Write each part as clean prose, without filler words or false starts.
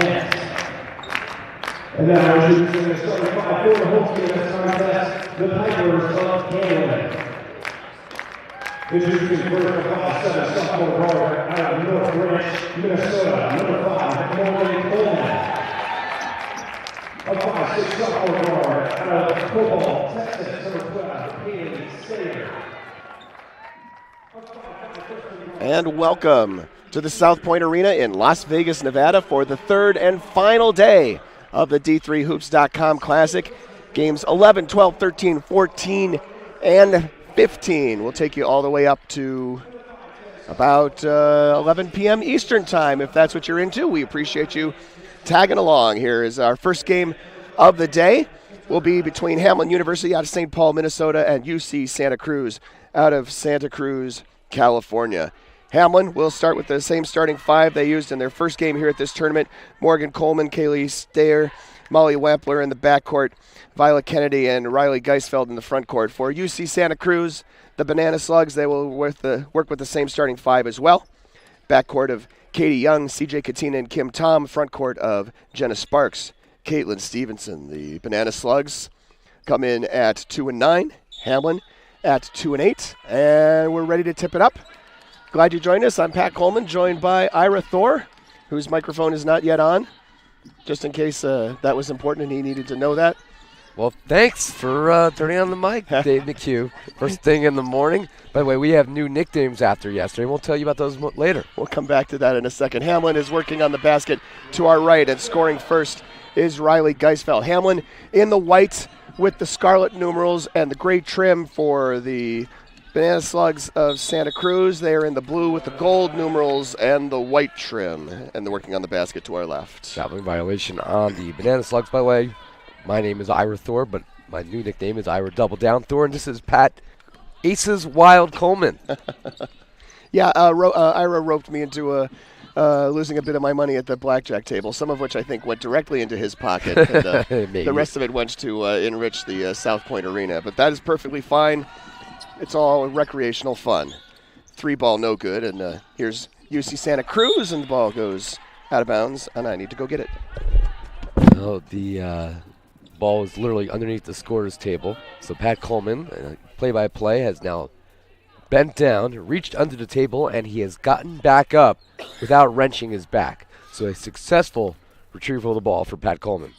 Pants. And now introducing the starting five for the home team in this contest, the Pipers of Hamline. Introducing first the 5'7" sophomore guard out of North Branch, Minnesota, number 5, Hamline Coleman. A 5'6" sophomore guard out of Cobalt, Texas, number 12, Haley Sayer. And welcome to the South Point Arena in Las Vegas, Nevada for the third and final day of the D3Hoops.com Classic. Games 11, 12, 13, 14, and 15. We'll take you all the way up to about 11 p.m. Eastern Time, if that's what you're into. We appreciate you tagging along. Here is our first game of the day. Will be between Hamline University out of St. Paul, Minnesota, and UC Santa Cruz out of Santa Cruz, California. Hamline will start with the same starting five they used in their first game here at this tournament. Morgan Coleman, Kaylee Stayer, Molly Wampler in the backcourt, Violet Kennedy and Riley Geisfeld in the front court. For UC Santa Cruz, the Banana Slugs, they will work with the same starting five as well. Backcourt of Katie Young, CJ Katina, and Kim Tom. Front court of Jenna Sparks, Caitlin Stevenson. The Banana Slugs come in at 2 and 9. Hamline at 2 and 8. And we're ready to tip it up. Glad you joined us. I'm Pat Coleman, joined by Ira Thor, whose microphone is not yet on, just in case that was important and he needed to know that. Well, thanks for turning on the mic, Dave McHugh. First thing in the morning. By the way, we have new nicknames after yesterday. We'll tell you about those later. We'll come back to that in a second. Hamline is working on the basket to our right, and scoring first is Riley Geisfeld. Hamline in the white with the scarlet numerals and the gray trim for the Banana Slugs of Santa Cruz. They are in the blue with the gold numerals and the white trim, and they're working on the basket to our left. Traveling violation on the Banana Slugs, by the way. My name is Ira Thor, but my new nickname is Ira Double Down Thor, and this is Pat Aces Wild Coleman. Yeah, Ira roped me into losing a bit of my money at the blackjack table, some of which I think went directly into his pocket. And, the rest of it went to enrich the South Point Arena, but that is perfectly fine. It's all recreational fun. 3-ball, no good, and here's UC Santa Cruz, and the ball goes out of bounds, and I need to go get it. Oh, the ball is literally underneath the scorer's table. So Pat Coleman, play-by-play, has now bent down, reached under the table, and he has gotten back up without wrenching his back. So a successful retrieval of the ball for Pat Coleman.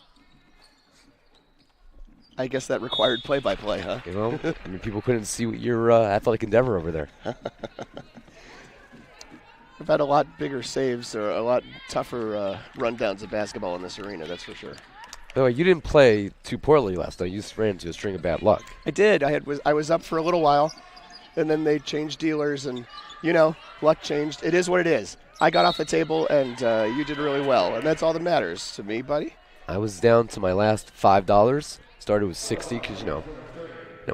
I guess that required play-by-play, huh? You know, I mean, people couldn't see your athletic endeavor over there. We've had a lot bigger saves or a lot tougher rundowns of basketball in this arena, that's for sure. By the way, you didn't play too poorly last night. You just ran into a string of bad luck. I did. I was up for a little while, and then they changed dealers, and, you know, luck changed. It is what it is. I got off the table, and you did really well, and that's all that matters to me, buddy. I was down to my last $5. Started with 60 because, you know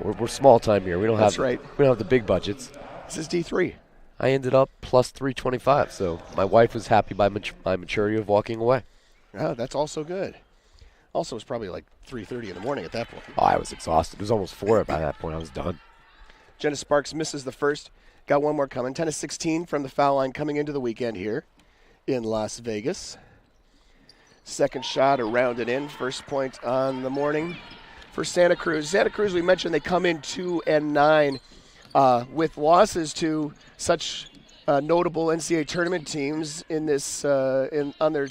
we're small time here. We don't have right. We don't have the big budgets. This is D3. I ended up plus 325, so my wife was happy by my maturity of walking away. Oh, that's also good. Also, it was probably like 3:30 in the morning at that point. Oh, I was exhausted. It was almost 4 by that point. I was done. Jenna Sparks misses the first. Got one more coming. 10-16 from the foul line coming into the weekend here in Las Vegas. Second shot around and in. First point on the morning for Santa Cruz. Santa Cruz, we mentioned they come in 2 and 9 with losses to such notable NCAA tournament teams in this on their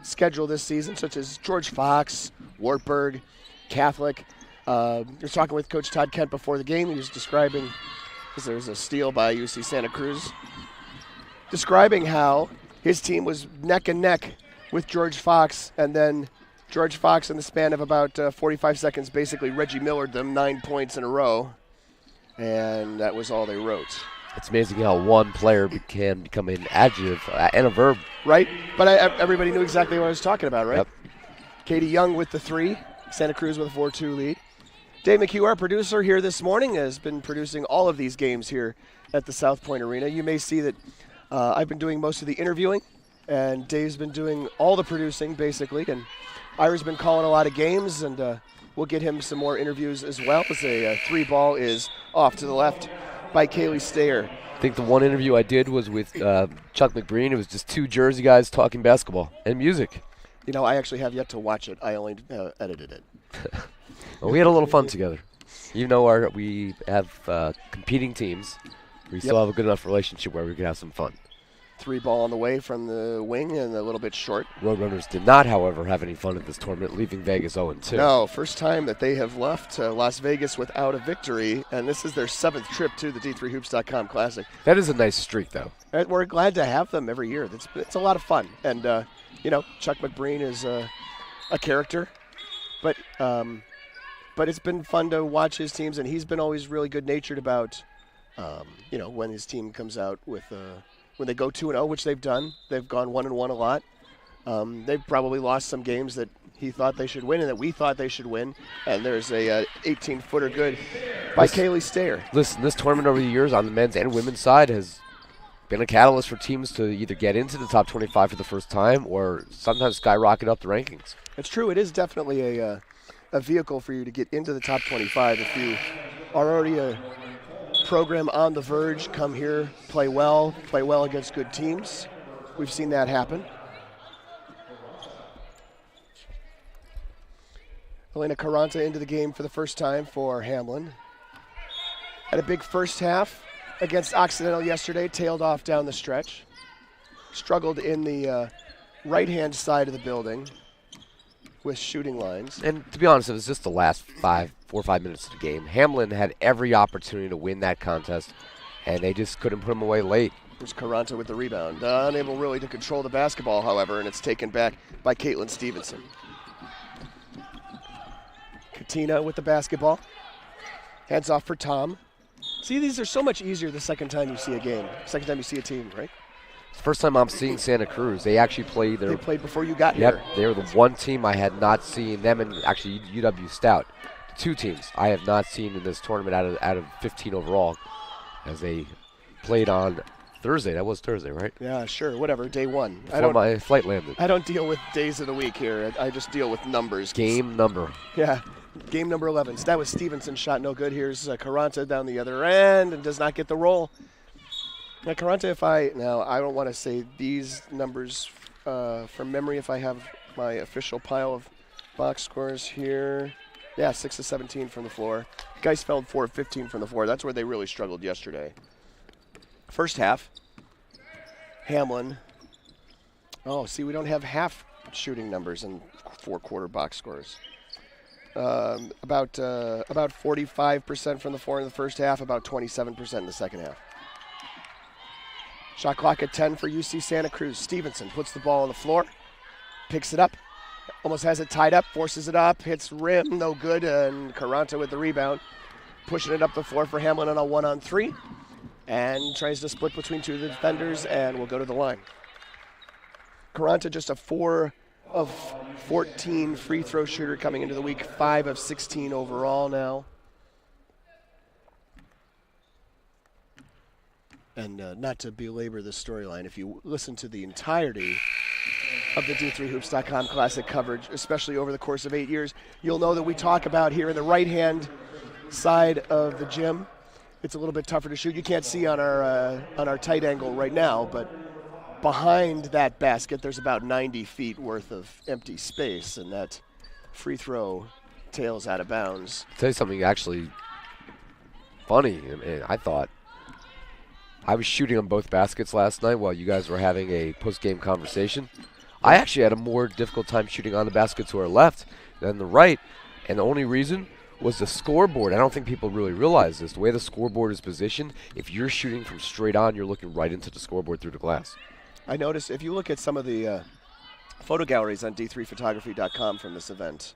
schedule this season, such as George Fox, Wartburg, Catholic. You're talking with Coach Todd Kent before the game. He was describing, because there was a steal by UC Santa Cruz, describing how his team was neck and neck with George Fox, and then George Fox, in the span of about 45 seconds, basically Reggie Millered them 9 points in a row, and that was all they wrote. It's amazing how one player can become an adjective and a verb. Right, but everybody knew exactly what I was talking about, right? Yep. Katie Young with the 3, Santa Cruz with a 4-2 lead. Dave McHugh, our producer here this morning, has been producing all of these games here at the South Point Arena. You may see that I've been doing most of the interviewing, and Dave's been doing all the producing, basically, and Ira's been calling a lot of games, and we'll get him some more interviews as well, as a 3-ball is off to the left by Kaylee Stayer. I think the one interview I did was with Chuck McBreen. It was just two Jersey guys talking basketball and music. You know, I actually have yet to watch it. I only edited it. Well, we had a little fun together. Even though we have competing teams, we still have a good enough relationship where we can have some fun. 3 ball on the way from the wing and a little bit short. Roadrunners did not, however, have any fun at this tournament, leaving Vegas 0-2. No, first time that they have left Las Vegas without a victory, and this is their 7th trip to the D3Hoops.com Classic. That is a nice streak, though. And we're glad to have them every year. It's a lot of fun. And, Chuck McBreen is a character, but it's been fun to watch his teams, and he's been always really good-natured about, when his team comes out with when they go 2-0, which they've done. They've gone 1-1 a lot. They've probably lost some games that he thought they should win and that we thought they should win. And there's a 18-footer good by Kaylee Stayer. Listen, this tournament over the years on the men's and women's side has been a catalyst for teams to either get into the top 25 for the first time or sometimes skyrocket up the rankings. It's true. It is definitely a vehicle for you to get into the top 25 if you are already a program on the verge. Come here, play well against good teams. We've seen that happen. Elena Carranza into the game for the first time for Hamline. Had a big first half against Occidental yesterday, tailed off down the stretch. Struggled in the right-hand side of the building with shooting lines. And to be honest, it was just the last 4 or 5 minutes of the game. Hamline had every opportunity to win that contest, and they just couldn't put them away late. Here's Carranza with the rebound. Unable really to control the basketball, however, and it's taken back by Caitlin Stevenson. Katina with the basketball. Hands off for Tom. See, these are so much easier the second time you see a game, second time you see a team, right? It's the first time I'm seeing Santa Cruz. They actually played They played before you got here. Yep, they were the one team I had not seen, them and actually UW Stout. 2 teams I have not seen in this tournament out of 15 overall, as they played on Thursday. That was Thursday, right? Yeah, sure, whatever, day 1. Before my flight landed. I don't deal with days of the week here. I just deal with numbers. Game number. Yeah, game number 11. So that was Stevenson's shot, no good. Here's Carranza down the other end and does not get the roll. Now, Carranza, I don't want to say these numbers from memory if I have my official pile of box scores here. Yeah, 6 of 17 from the floor. Geisfeld 4 of 15 from the floor. That's where they really struggled yesterday. First half, Hamline. Oh, see, we don't have half shooting numbers in 4-quarter box scores. About 45% from the floor in the first half, about 27% in the second half. Shot clock at 10 for UC Santa Cruz. Stevenson puts the ball on the floor, picks it up, almost has it tied up, forces it up, hits rim, no good, and Carranza with the rebound, pushing it up the floor for Hamline on a 1-on-3, and tries to split between 2 of the defenders, and will go to the line. Carranza just a 4 of 14 free throw shooter coming into the week, 5 of 16 overall now. And not to belabor this storyline, if you listen to the entirety of the D3Hoops.com Classic coverage, especially over the course of 8 years, you'll know that we talk about here in the right-hand side of the gym. It's a little bit tougher to shoot. You can't see on our tight angle right now, but behind that basket, there's about 90 feet worth of empty space, and that free throw tails out of bounds. I'll tell you something actually funny. I thought I was shooting on both baskets last night while you guys were having a post-game conversation. I actually had a more difficult time shooting on the baskets to our left than the right, and the only reason was the scoreboard. I don't think people really realize this. The way the scoreboard is positioned, if you're shooting from straight on, you're looking right into the scoreboard through the glass. I noticed if you look at some of the photo galleries on d3photography.com from this event,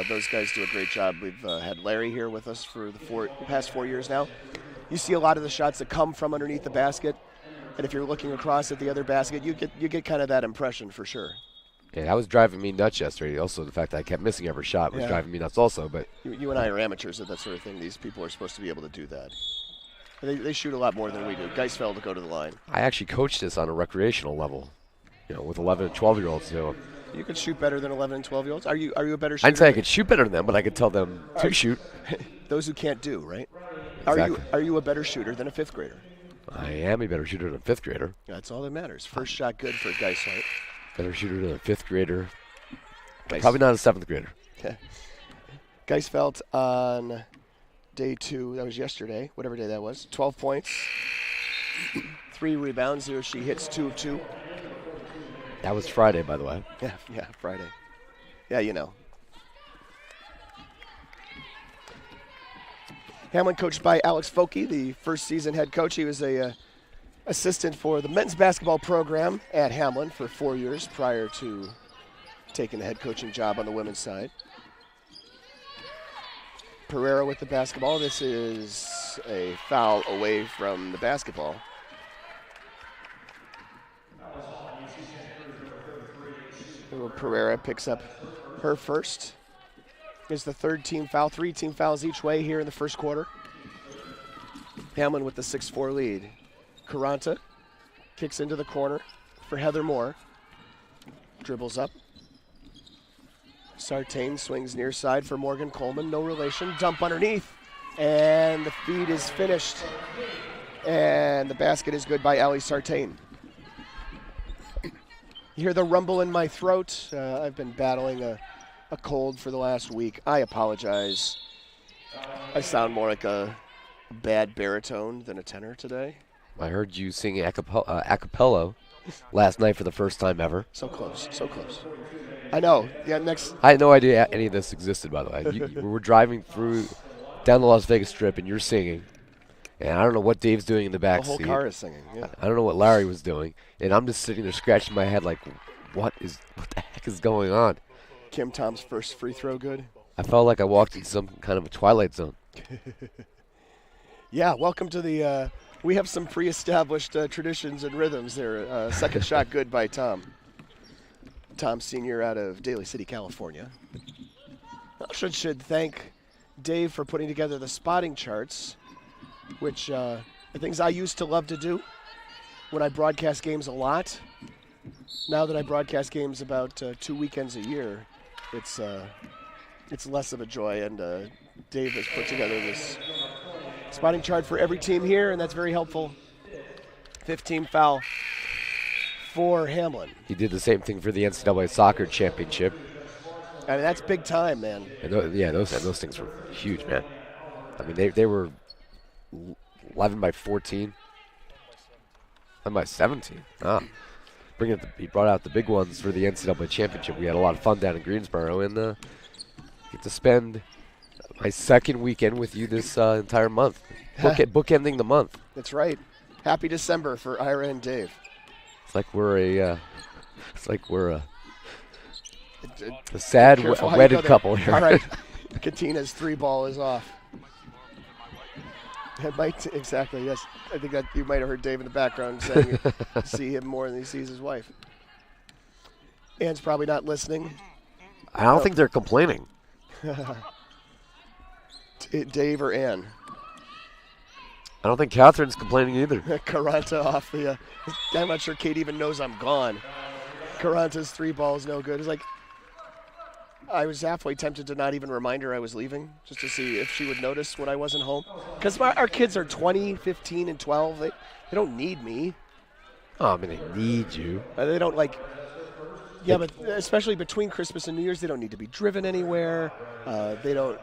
those guys do a great job. We've had Larry here with us for the past 4 years now. You see a lot of the shots that come from underneath the basket, and if you're looking across at the other basket, you get kind of that impression for sure. Yeah, that was driving me nuts yesterday. Also, the fact that I kept missing every shot was driving me nuts also. But you and I are amateurs at that sort of thing. These people are supposed to be able to do that. They shoot a lot more than we do. Geisfeld to go to the line. I actually coached this on a recreational level, with 11 and 12-year-olds. So you could shoot better than 11 and 12-year-olds? Are you a better shooter? I'd say I could shoot better than them, but I could tell them to shoot. Those who can't do, right? Exactly. Are you a better shooter than a fifth grader? I am a better shooter than a fifth grader. That's all that matters. First shot good for Geisfeld. Better shooter than a fifth grader. Geis- Probably not a seventh grader. Geisfeld on day 2, that was yesterday, whatever day that was, 12 points, 3 rebounds. There she hits 2 of 2. That was Friday, by the way. Yeah, Friday. Yeah, you know. Hamline coached by Alex Foke, the first season head coach. He was a assistant for the men's basketball program at Hamline for 4 years prior to taking the head coaching job on the women's side. Pereira with the basketball. This is a foul away from the basketball. Pereira picks up her first. Is the third team foul. 3 team fouls each way here in the first quarter. Hamline with the 6-4 lead. Caranta kicks into the corner for Heather Moore. Dribbles up. Sartain swings near side for Morgan Coleman. No relation. Dump underneath. And the feed is finished. And the basket is good by Ali Sartain. You hear the rumble in my throat. I've been battling a cold for the last week. I apologize. I sound more like a bad baritone than a tenor today. I heard you sing a cappella last night for the first time ever. So close, so close. I know. Yeah, next. I had no idea any of this existed, by the way. We were driving down the Las Vegas Strip, and you're singing. And I don't know what Dave's doing in the back The whole seat. car is singing. Yeah. I don't know what Larry was doing, and I'm just sitting there scratching my head like, what the heck is going on? Kim Tom's first free throw good. I felt like I walked into some kind of a Twilight Zone. Yeah, welcome to the. We have some pre-established traditions and rhythms there. Second shot good by Tom. Tom Sr. out of Daly City, California. Should thank Dave for putting together the spotting charts, which are things I used to love to do when I broadcast games a lot. Now that I broadcast games about 2 weekends a year, it's less of a joy. And Dave has put together this spotting chart for every team here, and that's very helpful. 15 foul for Hamline. He did the same thing for the NCAA soccer championship. I mean, that's big time, man. And those things were huge, man. I mean, they were 11 by 14, 11 by 17. He brought out the big ones for the NCAA championship. We had a lot of fun down in Greensboro, and get to spend my second weekend with you this entire month, bookending the month. That's right. Happy December for Ira and Dave. It's like we're a sad wedded couple here. All right. Katina's 3 ball is off. Exactly, yes. I think that you might have heard Dave in the background saying see him more than he sees his wife. Ann's probably not listening. I don't think they're complaining. Dave or Ann? I don't think Catherine's complaining either. Caranta off the. I'm not sure Kate even knows I'm gone. Caranta's 3 ball is no good. It's like I was halfway tempted to not even remind her I was leaving, just to see if she would notice when I wasn't home. Because our kids are 20, 15, and 12. They don't need me. Oh, I mean, they need you. They don't like. Yeah, but especially between Christmas and New Year's, they don't need to be driven anywhere. They don't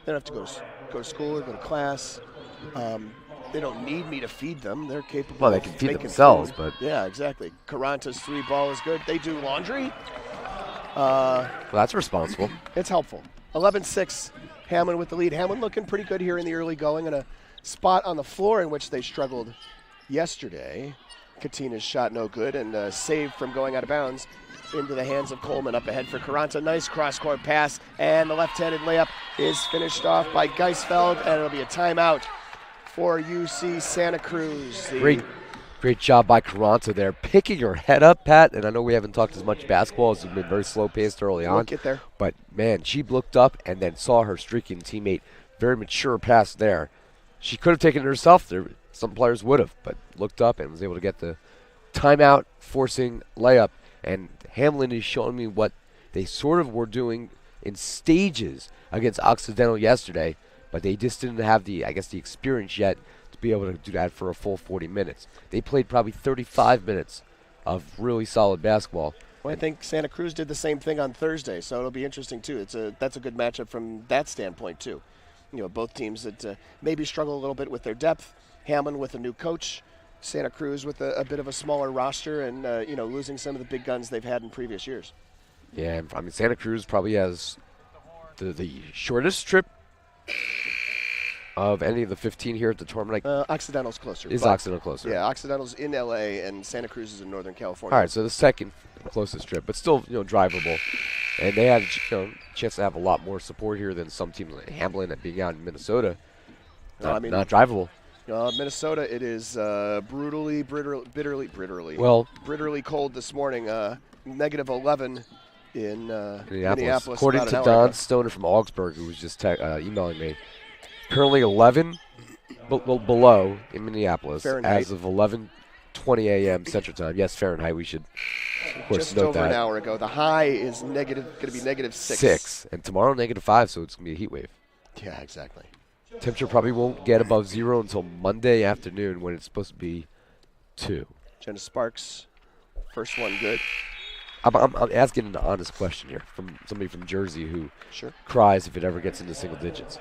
have to go to school or go to class. They don't need me to feed them. They're capable. Well, they can feed themselves, but yeah, exactly. Caranta's 3 ball is good. They do laundry. Well, that's responsible. It's helpful. 11-6, Hamline with the lead. Hamline looking pretty good here in the early going, and a spot on the floor in which they struggled yesterday. Katina's shot no good, and saved from going out of bounds into the hands of Coleman. Up ahead for Caranta. Nice cross-court pass, and the left-handed layup is finished off by Geisfeld, and it'll be a timeout for UC Santa Cruz. Great job by Caranta there, picking her head up, Pat. And I know we haven't talked as much basketball as we've been very slow-paced early on. We'll get there. But, man, she looked up and then saw her streaking teammate. Very mature pass there. She could have taken it herself. Some players would have, but looked up and was able to get the timeout, forcing layup. And Hamline is showing me what they sort of were doing in stages against Occidental yesterday but they just didn't have the experience yet to be able to do that for a full 40 minutes. They played probably 35 minutes of really solid basketball. Well, I think Santa Cruz did the same thing on Thursday, so it'll be interesting too. That's a good matchup from that standpoint too. Both teams that maybe struggle a little bit with their depth. Hamline with a new coach, Santa Cruz with a bit of a smaller roster, and losing some of the big guns they've had in previous years. Yeah, I mean Santa Cruz probably has the shortest trip of any of the 15 here at the tournament. Occidental's closer. Is Occidental closer? Yeah, Occidental's in LA and Santa Cruz is in Northern California. All right, so the second closest trip, but still drivable. And they had a chance to have a lot more support here than some teams like Hamline and being out in Minnesota. Not drivable. Minnesota, it is bitterly cold this morning. Negative 11 in Minneapolis. According to Don Stoner from Augsburg, who was just emailing me, currently 11 below in Minneapolis Fahrenheit. as of 11:20 a.m. Central Time. Yes, Fahrenheit. We should, of course, just note over that. an hour ago. The high is going to be negative 6. 6, and tomorrow -5, so it's going to be a heat wave. Yeah, exactly. Temperature probably won't get above 0 until Monday afternoon when it's supposed to be 2. Jenna Sparks, first one good. I'm asking an honest question here from somebody from Jersey who cries if it ever gets into single digits.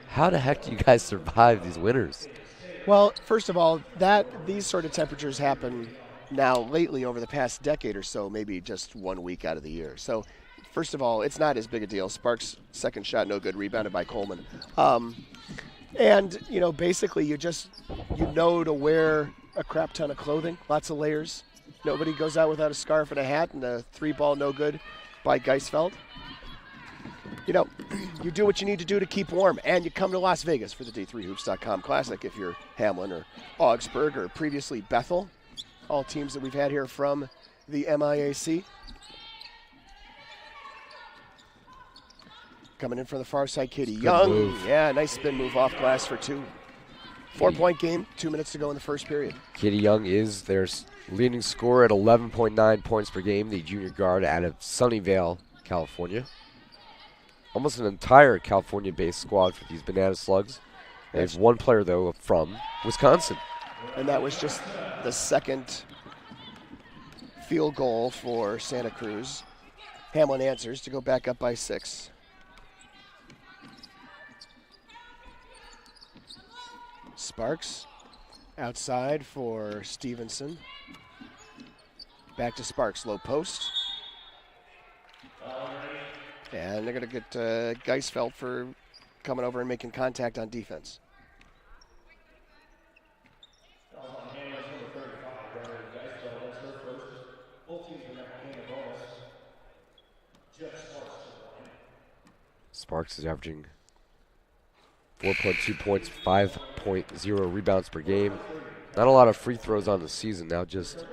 How the heck do you guys survive these winters? Well, first of all, these sort of temperatures happen now lately over the past decade or so, maybe just 1 week out of the year. So, first of all, it's not as big a deal. Sparks' second shot, no good, rebounded by Coleman. And, basically you know to wear a crap ton of clothing, lots of layers. Nobody goes out without a scarf and a hat, and a 3-ball no good by Geisfeld. You do what you need to do to keep warm, and you come to Las Vegas for the D3Hoops.com Classic if you're Hamline or Augsburg or previously Bethel, all teams that we've had here from the MIAC. Coming in from the far side, Katie Young. Move. Yeah, nice spin move off glass for 2. 4-point game, 2 minutes to go in the first period. Katie Young is their leading scorer at 11.9 points per game, the junior guard out of Sunnyvale, California. Almost an entire California-based squad for these Banana Slugs. There's one player, though, from Wisconsin. And that was just the second field goal for Santa Cruz. Hamline answers to go back up by 6. Sparks outside for Stevenson. Back to Sparks, low post. And they're going to get Geisfeld for coming over and making contact on defense. Sparks is averaging 4.2 points, 5.0 rebounds per game. Not a lot of free throws on the season, now just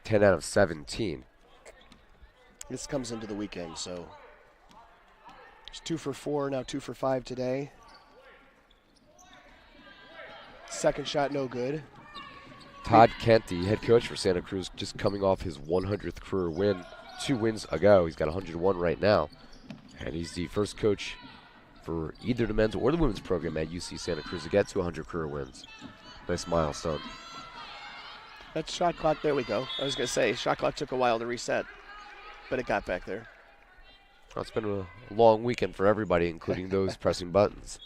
10 out of 17. This comes into the weekend, so it's 2 for 4, now 2 for 5 today. Second shot, no good. Todd Kent, the head coach for Santa Cruz, just coming off his 100th career win 2 wins ago. He's got 101 right now, and he's the first coach for either the men's or the women's program at UC Santa Cruz to get to 100 career wins. Nice milestone. That's shot clock. There we go. I was going to say, shot clock took a while to reset, but it got back there. Well, it's been a long weekend for everybody, including those pressing buttons.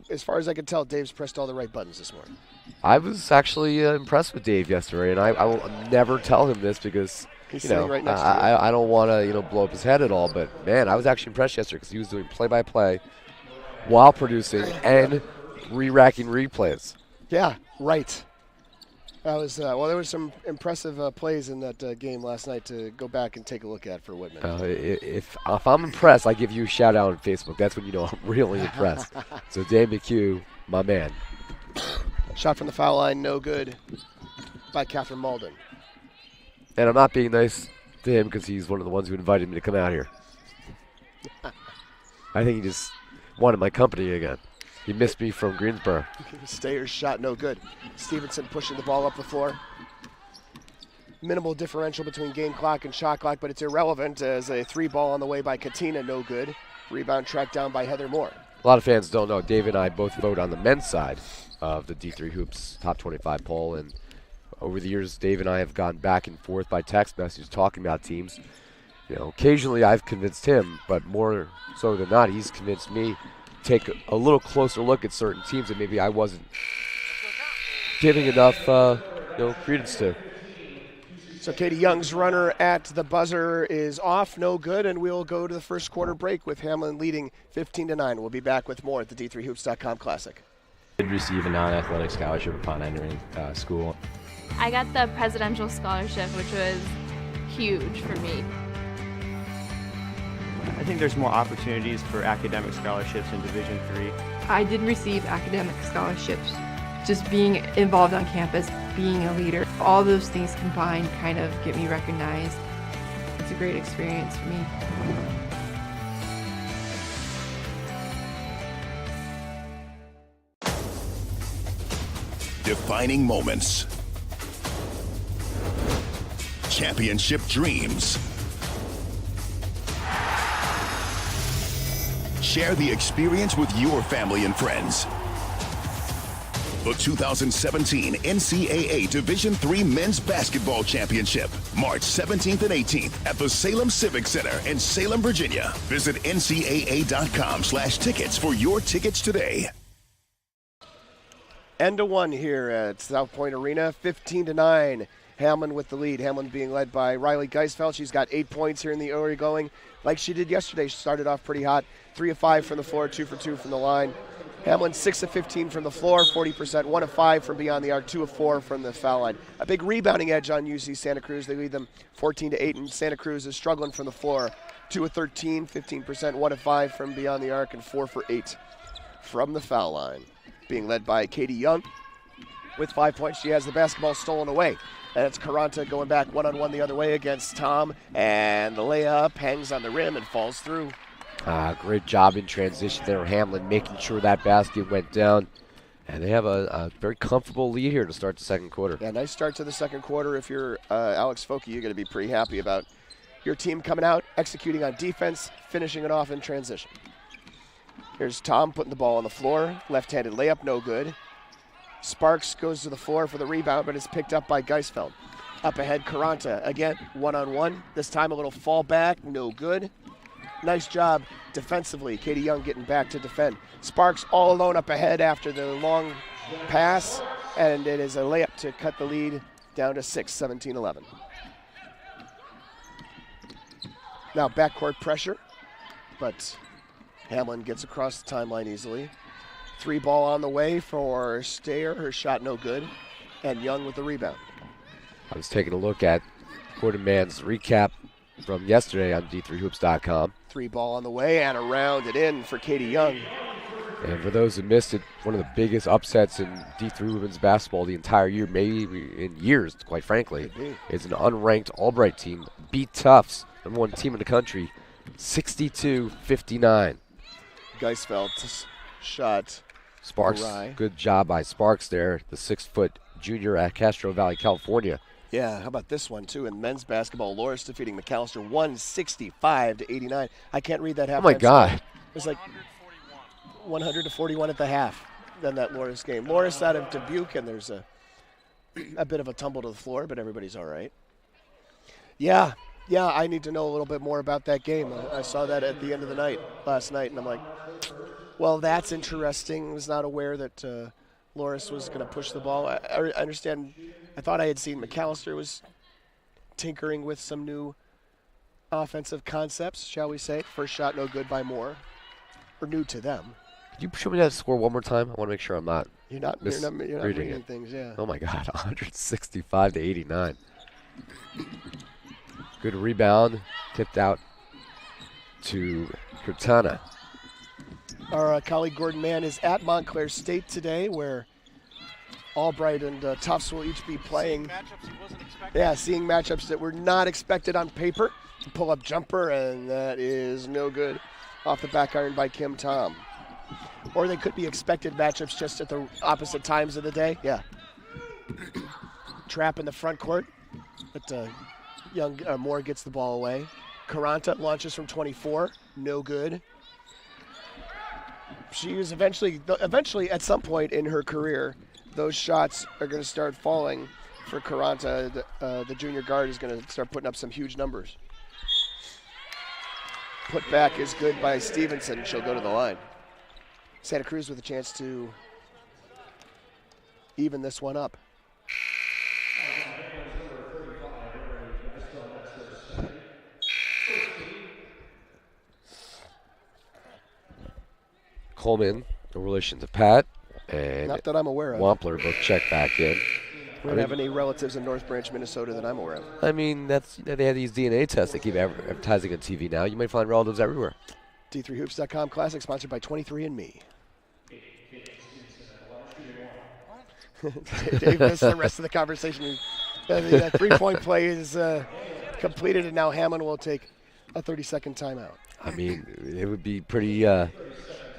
As far as I can tell, Dave's pressed all the right buttons this morning. I was actually impressed with Dave yesterday, and I will never tell him this because he's sitting right next to you. I don't want to blow up his head at all. But man, I was actually impressed yesterday because he was doing play-by-play while producing and re-racking replays. Yeah, right. There was some impressive plays in that game last night to go back and take a look at for Whitman. If I'm impressed, I give you a shout out on Facebook. That's when you know I'm really impressed. So Dave McHugh, my man. Shot from the foul line, no good by Catherine Malden. And I'm not being nice to him because he's one of the ones who invited me to come out here. I think he just wanted my company again. He missed me from Greensboro. Stayer's shot, no good. Stevenson pushing the ball up the floor. Minimal differential between game clock and shot clock, but it's irrelevant as a 3-ball on the way by Katina, no good. Rebound tracked down by Heather Moore. A lot of fans don't know, Dave and I both vote on the men's side of the D3 Hoops Top 25 poll, and over the years, Dave and I have gone back and forth by text message talking about teams. You know, occasionally I've convinced him, but more so than not, he's convinced me to take a little closer look at certain teams that maybe I wasn't giving enough credence to. So Katie Young's runner at the buzzer is off, no good, and we'll go to the first quarter break with Hamline leading 15-9. We'll be back with more at the D3Hoops.com Classic. I did receive a non-athletic scholarship upon entering school. I got the presidential scholarship, which was huge for me. I think there's more opportunities for academic scholarships in Division III. I did receive academic scholarships. Just being involved on campus, being a leader, all those things combined kind of get me recognized. It's a great experience for me. Defining moments. Championship dreams. Share the experience with your family and friends. The 2017 NCAA Division III Men's Basketball Championship, March 17th and 18th at the Salem Civic Center in Salem, Virginia. Visit ncaa.com/tickets for your tickets today. End of one here at South Point Arena, 15-9. Hamline with the lead. Hamline being led by Riley Geisfeld. She's got 8 points here in the early going, like she did yesterday. She started off pretty hot. 3 of 5 from the floor, 2 for 2 from the line. Hamline 6 of 15 from the floor, 40%, 1 of 5 from beyond the arc, 2 of 4 from the foul line. A big rebounding edge on UC Santa Cruz. They lead them 14-8, and Santa Cruz is struggling from the floor. 2 of 13, 15%, 1 of 5 from beyond the arc, and 4 for 8 from the foul line. Being led by Katie Young with 5 points. She has the basketball stolen away. And it's Caranta going back one-on-one the other way against Tom. And the layup hangs on the rim and falls through. Great job in transition there, Hamline, making sure that basket went down. And they have a very comfortable lead here to start the second quarter. Yeah, nice start to the second quarter. If you're Alex Folke, you're going to be pretty happy about your team coming out, executing on defense, finishing it off in transition. Here's Tom putting the ball on the floor. Left-handed layup, no good. Sparks goes to the floor for the rebound, but it's picked up by Geisfeld. Up ahead, Caranta, again, one-on-one. This time a little fall back, no good. Nice job defensively. Katie Young getting back to defend. Sparks all alone up ahead after the long pass, and it is a layup to cut the lead down to 6, 17-11. Now backcourt pressure, but Hamline gets across the timeline easily. 3 ball on the way for Stayer. Her shot no good. And Young with the rebound. I was taking a look at Gordon Mann's recap from yesterday on D3Hoops.com. 3 ball on the way and around it in for Katie Young. And for those who missed it, one of the biggest upsets in D3 women's basketball the entire year, maybe in years, quite frankly, is an unranked Albright team beat Tufts, #1 team in the country, 62-59. Geisfeld shot. Sparks, awry. Good job by Sparks there, the 6-foot junior at Castro Valley, California. Yeah, how about this one, too? In men's basketball, Loris defeating McAllister 165-89. I can't read that half. Oh, my God. It was like 100-41 at the half in that Loris game. Loris out of Dubuque, and there's a bit of a tumble to the floor, but everybody's all right. Yeah, I need to know a little bit more about that game. I saw that at the end of the night last night, and I'm like, well, that's interesting. I was not aware that Loris was going to push the ball. I understand. I thought I had seen McAllister was tinkering with some new offensive concepts, shall we say. First shot no good by Moore. Or new to them. Could you show me that score one more time? I want to make sure I'm not You're not reading things, yeah. Oh, my God, 165-89. Good rebound, tipped out to Cortana. Our colleague Gordon Mann is at Montclair State today, where Albright and Tufts will each be playing. Seeing matchups that were not expected on paper. Pull-up jumper, and that is no good. Off the back iron by Kim Tom. Or they could be expected matchups just at the opposite times of the day. Yeah. Trap in the front court, but Moore gets the ball away. Caranta launches from 24, no good. she is eventually at some point in her career, those shots are going to start falling for Caranta. The junior guard is going to start putting up some huge numbers. Put back is good by Stevenson. She'll go to the line. Santa Cruz with a chance to even this one up. Coleman, in relation to Pat, and Not that I'm aware of. Wampler both check back in. We don't have any relatives in North Branch, Minnesota that I'm aware of. I mean, they have these DNA tests they keep advertising on TV now. You might find relatives everywhere. D3hoops.com Classic, sponsored by 23andMe. Dave missed the rest of the conversation. That three-point play is completed, and now Hamline will take a 30-second timeout. I mean, it would be pretty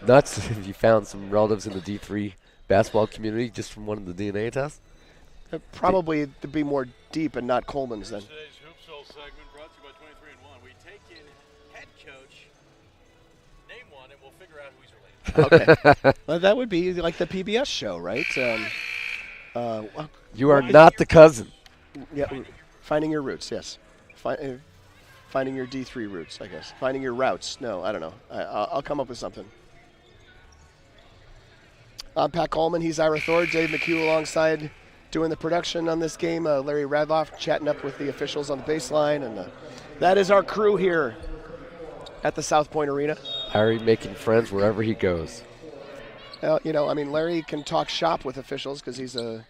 nuts if you found some relatives in the D3 basketball community just from one of the DNA tests. Probably to be more deep and not Coleman's then. Today's Hoopsville segment brought to you by 23andMe. We take in head coach, name one, and we'll figure out who he's related to. Okay. Well, that would be like the PBS show, right? You are not the cousin. Yeah, finding your roots, yes. Finding your D3 roots, I guess. Finding your routes. No, I don't know. I'll come up with something. I'm Pat Coleman. He's Ira Thor. Dave McHugh alongside doing the production on this game. Larry Radloff chatting up with the officials on the baseline. And that is our crew here at the South Point Arena. Harry making friends wherever he goes. Larry can talk shop with officials because he's a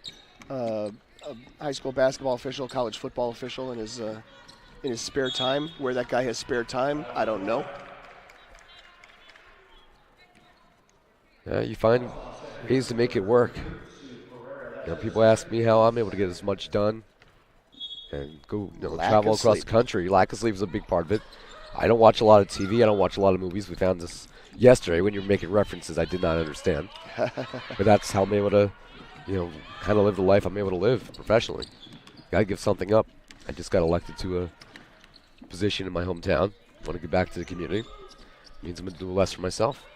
high school basketball official, college football official in his spare time. Where that guy has spare time, I don't know. You find ways to make it work. People ask me how I'm able to get as much done and go travel across the country. Lack of sleep is a big part of it. I don't watch a lot of TV. I don't watch a lot of movies. We found this yesterday when you were making references I did not understand. But that's how I'm able to, kind of live the life I'm able to live professionally. Got to give something up. I just got elected to a position in my hometown. Want to get back to the community. Means I'm going to do less for myself.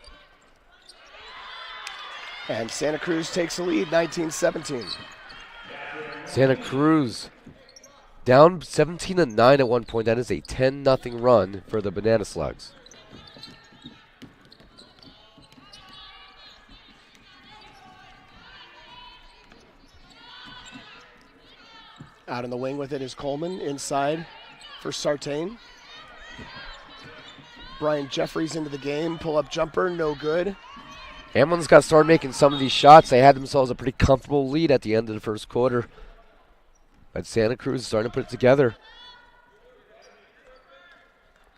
And Santa Cruz takes the lead, 19-17. Santa Cruz down 17-9 at one point. That is a 10-0 run for the Banana Slugs. Out in the wing with it is Coleman. Inside for Sartain. Brian Jeffries into the game. Pull-up jumper, no good. Hamline's got to start making some of these shots. They had themselves a pretty comfortable lead at the end of the first quarter. But Santa Cruz is starting to put it together.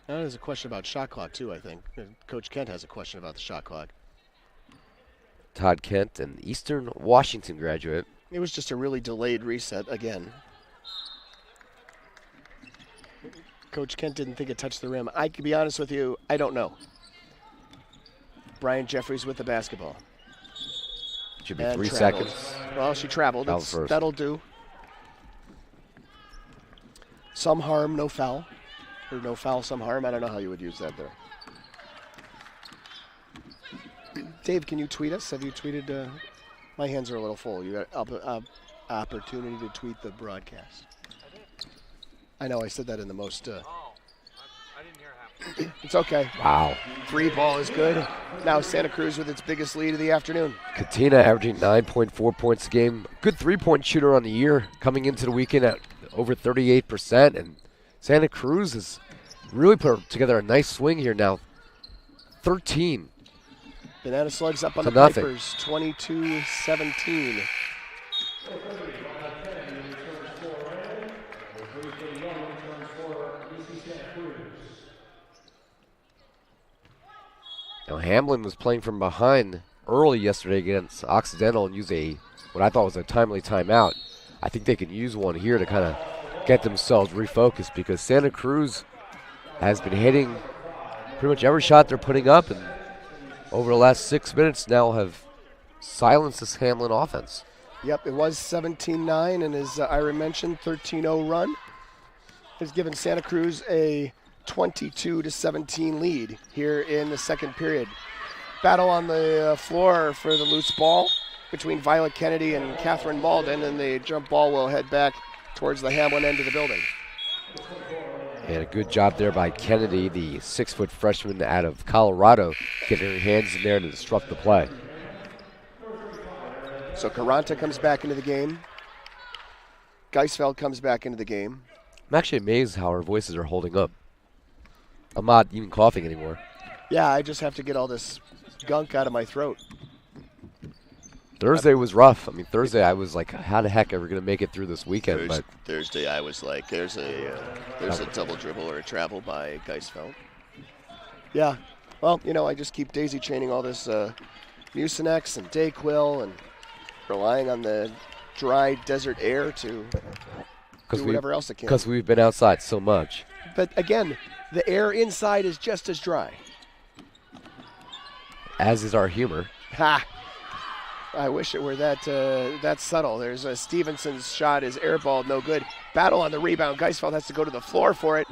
Now there's a question about shot clock, too, I think. Coach Kent has a question about the shot clock. Todd Kent, an Eastern Washington graduate. It was just a really delayed reset again. Coach Kent didn't think it touched the rim. I can be honest with you, I don't know. Brian Jeffries with the basketball. Should be and 3 travels. seconds. Well, she traveled. That'll do. Some harm, no foul. Or no foul, some harm. I don't know how you would use that there. Dave, can you tweet us? Have you tweeted? My hands are a little full. You got opportunity to tweet the broadcast. I know I said that in the most... I didn't hear half. It's okay. Wow. 3 ball is good. Now Santa Cruz with its biggest lead of the afternoon. Katina averaging 9.4 points a game. Good three-point shooter on the year, coming into the weekend at over 38%. And Santa Cruz has really put together a nice swing here now. 13. Banana Slugs up on the nothing. Pipers, 22-17. Now Hamline was playing from behind early yesterday against Occidental and used what I thought was a timely timeout. I think they can use one here to kind of get themselves refocused because Santa Cruz has been hitting pretty much every shot they're putting up, and over the last 6 minutes now have silenced this Hamline offense. Yep, it was 17-9, and as Ira mentioned, 13-0 run has given Santa Cruz a 22-17 lead here in the second period. Battle on the floor for the loose ball between Violet Kennedy and Catherine Malden, and the jump ball will head back towards the Hamline end of the building. And a good job there by Kennedy, the 6-foot freshman out of Colorado, getting her hands in there to disrupt the play. So Caranta comes back into the game. Geisfeld comes back into the game. I'm actually amazed how our voices are holding up. I'm not even coughing anymore. Yeah, I just have to get all this gunk out of my throat. Thursday was rough. I mean, Thursday I was like, how the heck are we going to make it through this weekend? But Thursday I was like, there's a double dribble or a travel by Geisfeld. Yeah, well, I just keep daisy chaining all this Mucinex and Dayquil and relying on the dry desert air to do whatever else it can. Because we've been outside so much. But again, the air inside is just as dry. As is our humor. Ha! I wish it were that subtle. There's Stevenson's shot is airballed, no good. Battle on the rebound. Geisfeld has to go to the floor for it.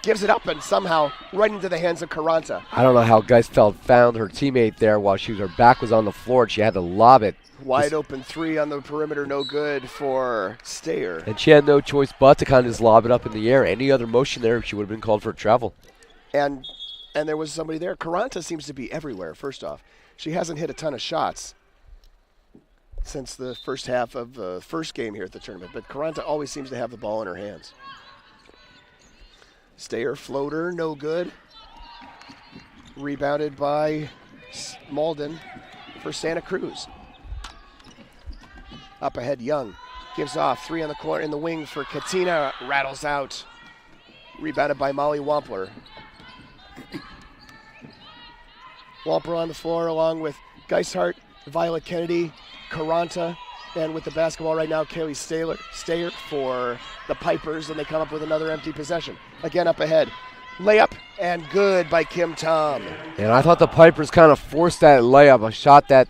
Gives it up and somehow right into the hands of Caranta. I don't know how Geisfeld found her teammate there while her back was on the floor and she had to lob it. Wide open three on the perimeter, no good for Stayer. And she had no choice but to kind of just lob it up in the air. Any other motion there, she would have been called for a travel. And there was somebody there. Caranta seems to be everywhere, first off. She hasn't hit a ton of shots since the first half of the first game here at the tournament, but Caranta always seems to have the ball in her hands. Stayer floater, no good. Rebounded by Malden for Santa Cruz. Up ahead, Young gives off, three on the corner in the wing for Katina, rattles out. Rebounded by Molly Wampler. Wampler on the floor along with Geishart, Violet Kennedy, Caranta, and with the basketball right now, Kaylee Stayer for the Pipers, and they come up with another empty possession. Again up ahead. Layup, and good by Kim Tom. And I thought the Pipers kind of forced that layup, a shot that,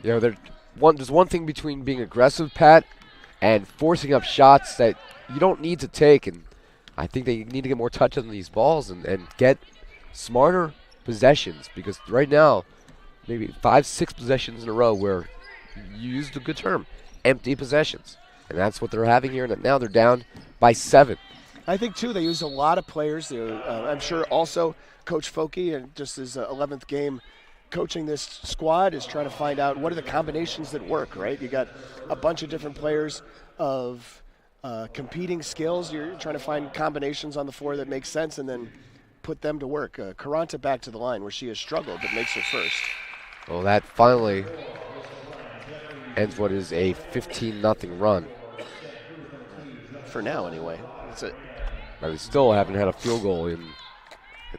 there's one thing between being aggressive, Pat, and forcing up shots that you don't need to take, and I think they need to get more touch on these balls and get smarter possessions, because right now, maybe 5-6 possessions in a row where you used a good term, empty possessions. And that's what they're having here. And now they're down by 7. I think, too, they use a lot of players. I'm sure also Coach Foki, and just his 11th game coaching this squad, is trying to find out what are the combinations that work, right? You got a bunch of different players of competing skills. You're trying to find combinations on the floor that make sense and then put them to work. Caranta back to the line where she has struggled but makes her first. Well, that finally ends what is a 15-0 run. For now, anyway. That's it. But we still haven't had a field goal in, I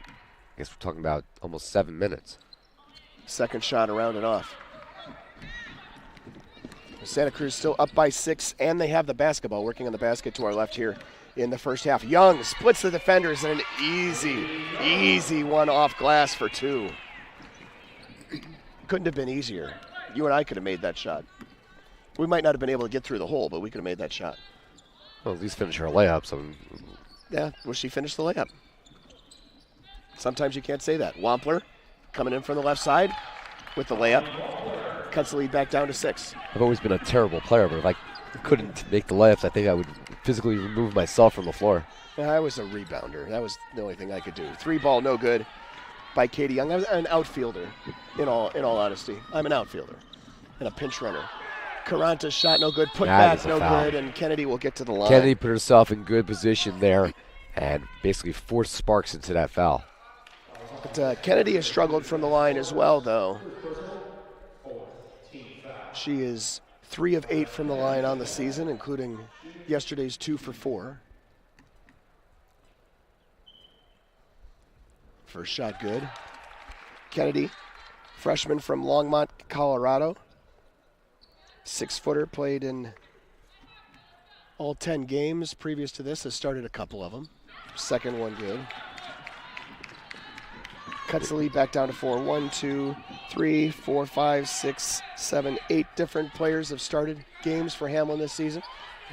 guess we're talking about almost 7 minutes. Second shot around and off. Santa Cruz still up by 6, and they have the basketball working on the basket to our left here in the first half. Young splits the defenders, and an easy one off glass for 2. Couldn't have been easier. You and I could have made that shot. We might not have been able to get through the hole, but we could have made that shot. Well, at least finish her layup. So. Yeah, well, she finished the layup. Sometimes you can't say that. Wampler coming in from the left side with the layup. Cuts the lead back down to 6. I've always been a terrible player, but if I couldn't make the layups, I think I would physically remove myself from the floor. Yeah, I was a rebounder. That was the only thing I could do. 3 ball, no good by Katie Young. I was an outfielder, in all honesty. I'm an outfielder and a pinch runner. Caranta's shot, no good. Put back, no good, and Kennedy will get to the line. Kennedy put herself in good position there and basically forced Sparks into that foul. But Kennedy has struggled from the line as well, though. She is 3 of 8 from the line on the season, including yesterday's 2 for 4. First shot good. Kennedy, freshman from Longmont, Colorado. 6-footer, played in all 10 games previous to this, has started a couple of them. Second one good. Cuts the lead back down to 4. 1, 2, 3, 4, 5, 6, 7, 8 different players have started games for Hamline this season.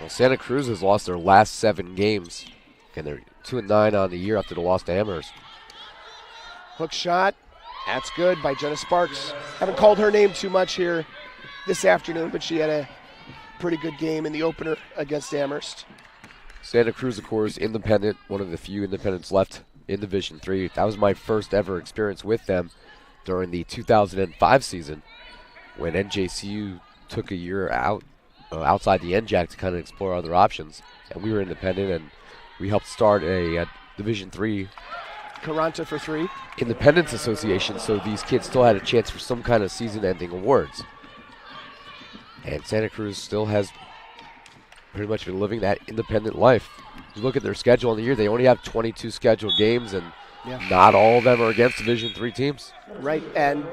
Well, Santa Cruz has lost their last 7 games, and they're 2-9 on the year after the loss to Amherst. Hook shot, That's good by Jenna Sparks. Haven't called her name too much here this afternoon, but she had a pretty good game in the opener against Amherst. Santa Cruz, of course, independent, one of the few independents left in Division III. That was my first ever experience with them during the 2005 season when NJCU took a year out outside the NJAC to kind of explore other options. And we were independent, and we helped start a Division III Caranta for 3. Independence Association, so these kids still had a chance for some kind of season-ending awards. And Santa Cruz still has pretty much been living that independent life. You look at their schedule in the year, they only have 22 scheduled games, and not all of them are against Division III teams. Right, and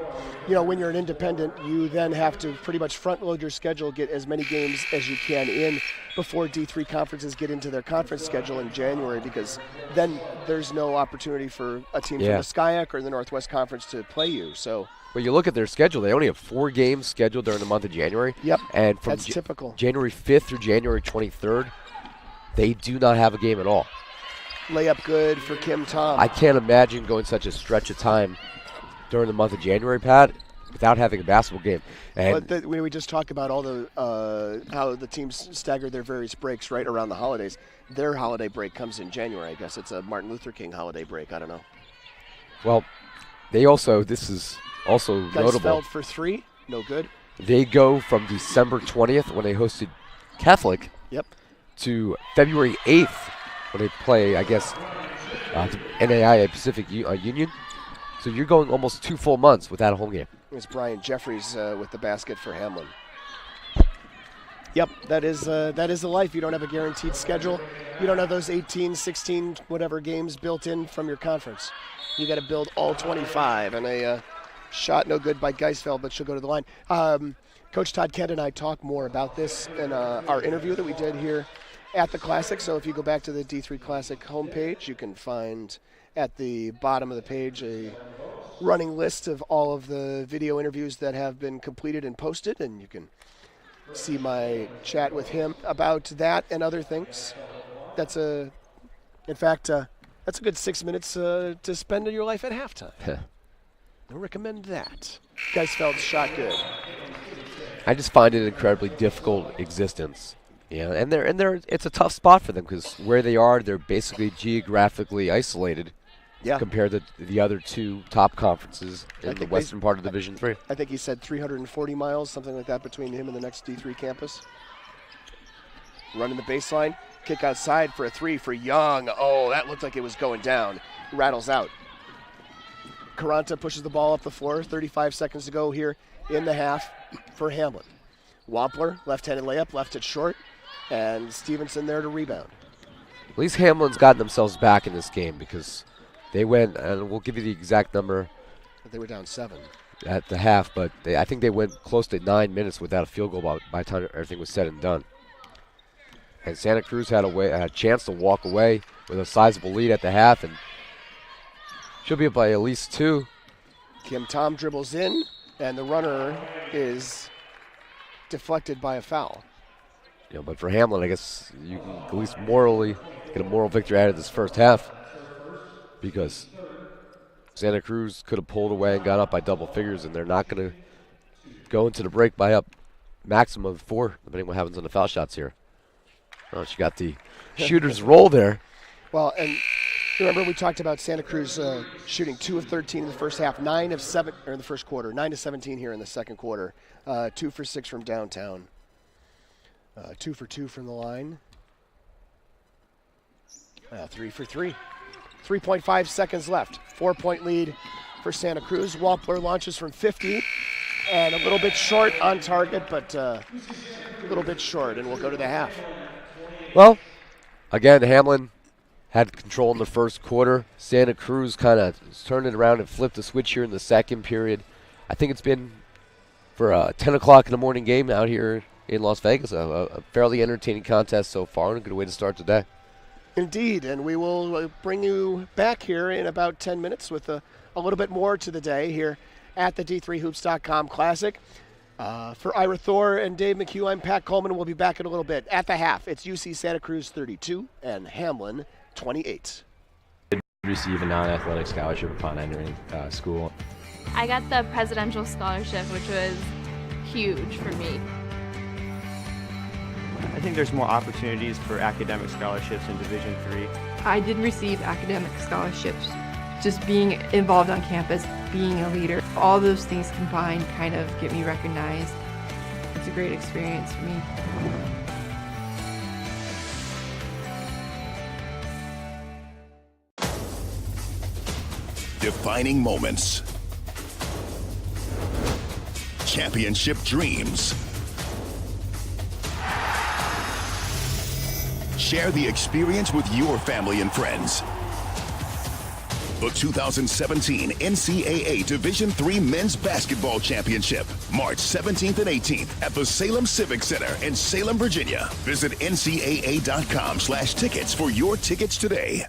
when you're an independent, you then have to pretty much front load your schedule, get as many games as you can in before D3 conferences get into their conference schedule in January, because then there's no opportunity for a team from the SCIAC or the Northwest Conference to play you. So, well, you look at their schedule, they only have 4 games scheduled during the month of January. Yep, and from that's typical. January 5th through January 23rd, they do not have a game at all. Layup good for Kim Tom. I can't imagine going such a stretch of time during the month of January, Pat, without having a basketball game. And when we just talked about all the how the teams stagger their various breaks right around the holidays, their holiday break comes in January. I guess it's a Martin Luther King holiday break. I don't know. Well, this is also notable. Geisfeld for 3, no good. They go from December 20th when they hosted Catholic to February 8th when they play, I guess, NAIA Pacific Union. So you're going almost 2 full months without a home game. It's Brian Jeffries with the basket for Hamline. Yep, that is the life. You don't have a guaranteed schedule. You don't have those 18, 16, whatever games built in from your conference. You got to build all 25, and a shot no good by Geisfeld, but she'll go to the line. Coach Todd Kent and I talk more about this in our interview that we did here at the Classic. So if you go back to the D3 Classic homepage, you can find at the bottom of the page a running list of all of the video interviews that have been completed and posted, and you can see my chat with him about that and other things. That's a good 6 minutes to spend in your life at halftime. I recommend that. Geisfeld's shot good. I just find it an incredibly difficult existence. And it's a tough spot for them because where they are, they're basically geographically isolated compared to the other 2 top conferences in the western part of Division III. I think he said 340 miles, something like that, between him and the next D3 campus. Running the baseline, kick outside for a 3 for Young. Oh, that looked like it was going down. Rattles out. Caranta pushes the ball up the floor. 35 seconds to go here in the half for Hamline. Wampler, left-handed layup, left it short, and Stevenson there to rebound. At least Hamline's gotten themselves back in this game because they went, and we'll give you the exact number. They were down 7 at the half, but I think they went close to 9 minutes without a field goal by the time everything was said and done. And Santa Cruz had a chance to walk away with a sizable lead at the half, and should be up by at least 2. Kim Tom dribbles in, and the runner is deflected by a foul. But for Hamline, I guess you can at least morally get a moral victory out of this first half because Santa Cruz could have pulled away and got up by double figures, and they're not going to go into the break by up maximum of 4, depending on what happens on the foul shots here. Oh, she got the shooter's roll there. Well, and remember we talked about Santa Cruz shooting 2 of 13 in the first half, 9 of 7 or in the first quarter, 9 to 17 here in the second quarter, 2 for 6 from downtown, 2 for 2 from the line, 3 for 3. 3.5 seconds left. 4-point lead for Santa Cruz. Wampler launches from 50 and a little bit short on target, but a little bit short, and we'll go to the half. Well, again, Hamline had control in the first quarter. Santa Cruz kind of turned it around and flipped the switch here in the second period. I think it's been, for a 10 o'clock in the morning game out here in Las Vegas, a fairly entertaining contest so far and a good way to start today. Indeed, and we will bring you back here in about 10 minutes with a little bit more to the day here at the D3Hoops.com Classic. For Ira Thor and Dave McHugh, I'm Pat Coleman. We'll be back in a little bit. At the half, it's UC Santa Cruz 32 and Hamline 28. Receive a non-athletic scholarship upon entering school. I got the presidential scholarship, which was huge for me. I think there's more opportunities for academic scholarships in Division III. I did receive academic scholarships. Just being involved on campus, being a leader, all those things combined kind of get me recognized. It's a great experience for me. Defining moments. Championship dreams. Share the experience with your family and friends. The 2017 NCAA Division III Men's Basketball Championship, March 17th and 18th at the Salem Civic Center in Salem, Virginia. Visit ncaa.com/tickets for your tickets today.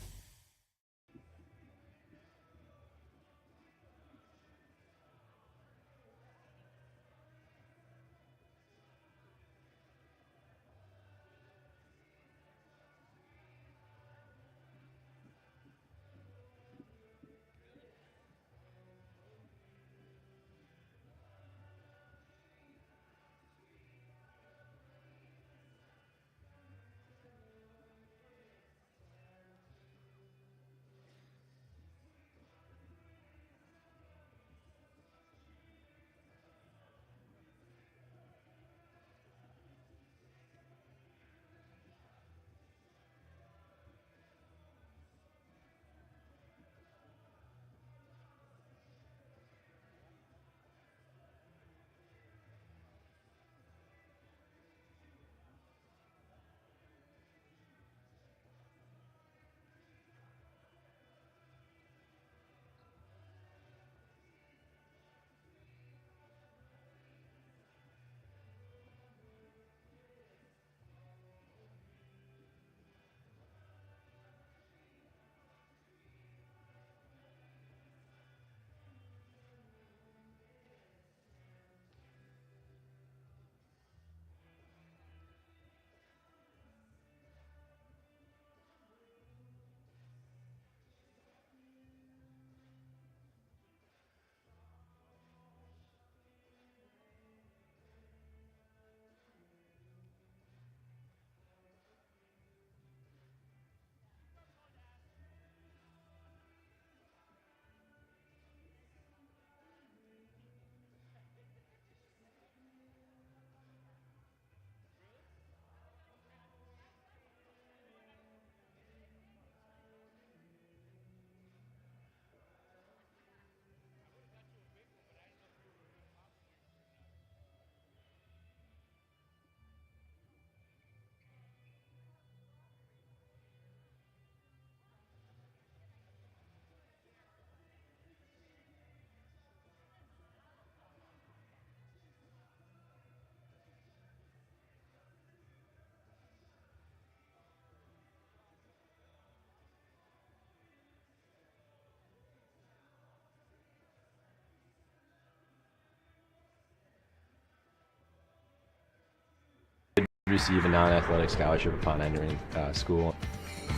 Receive a non-athletic scholarship upon entering school.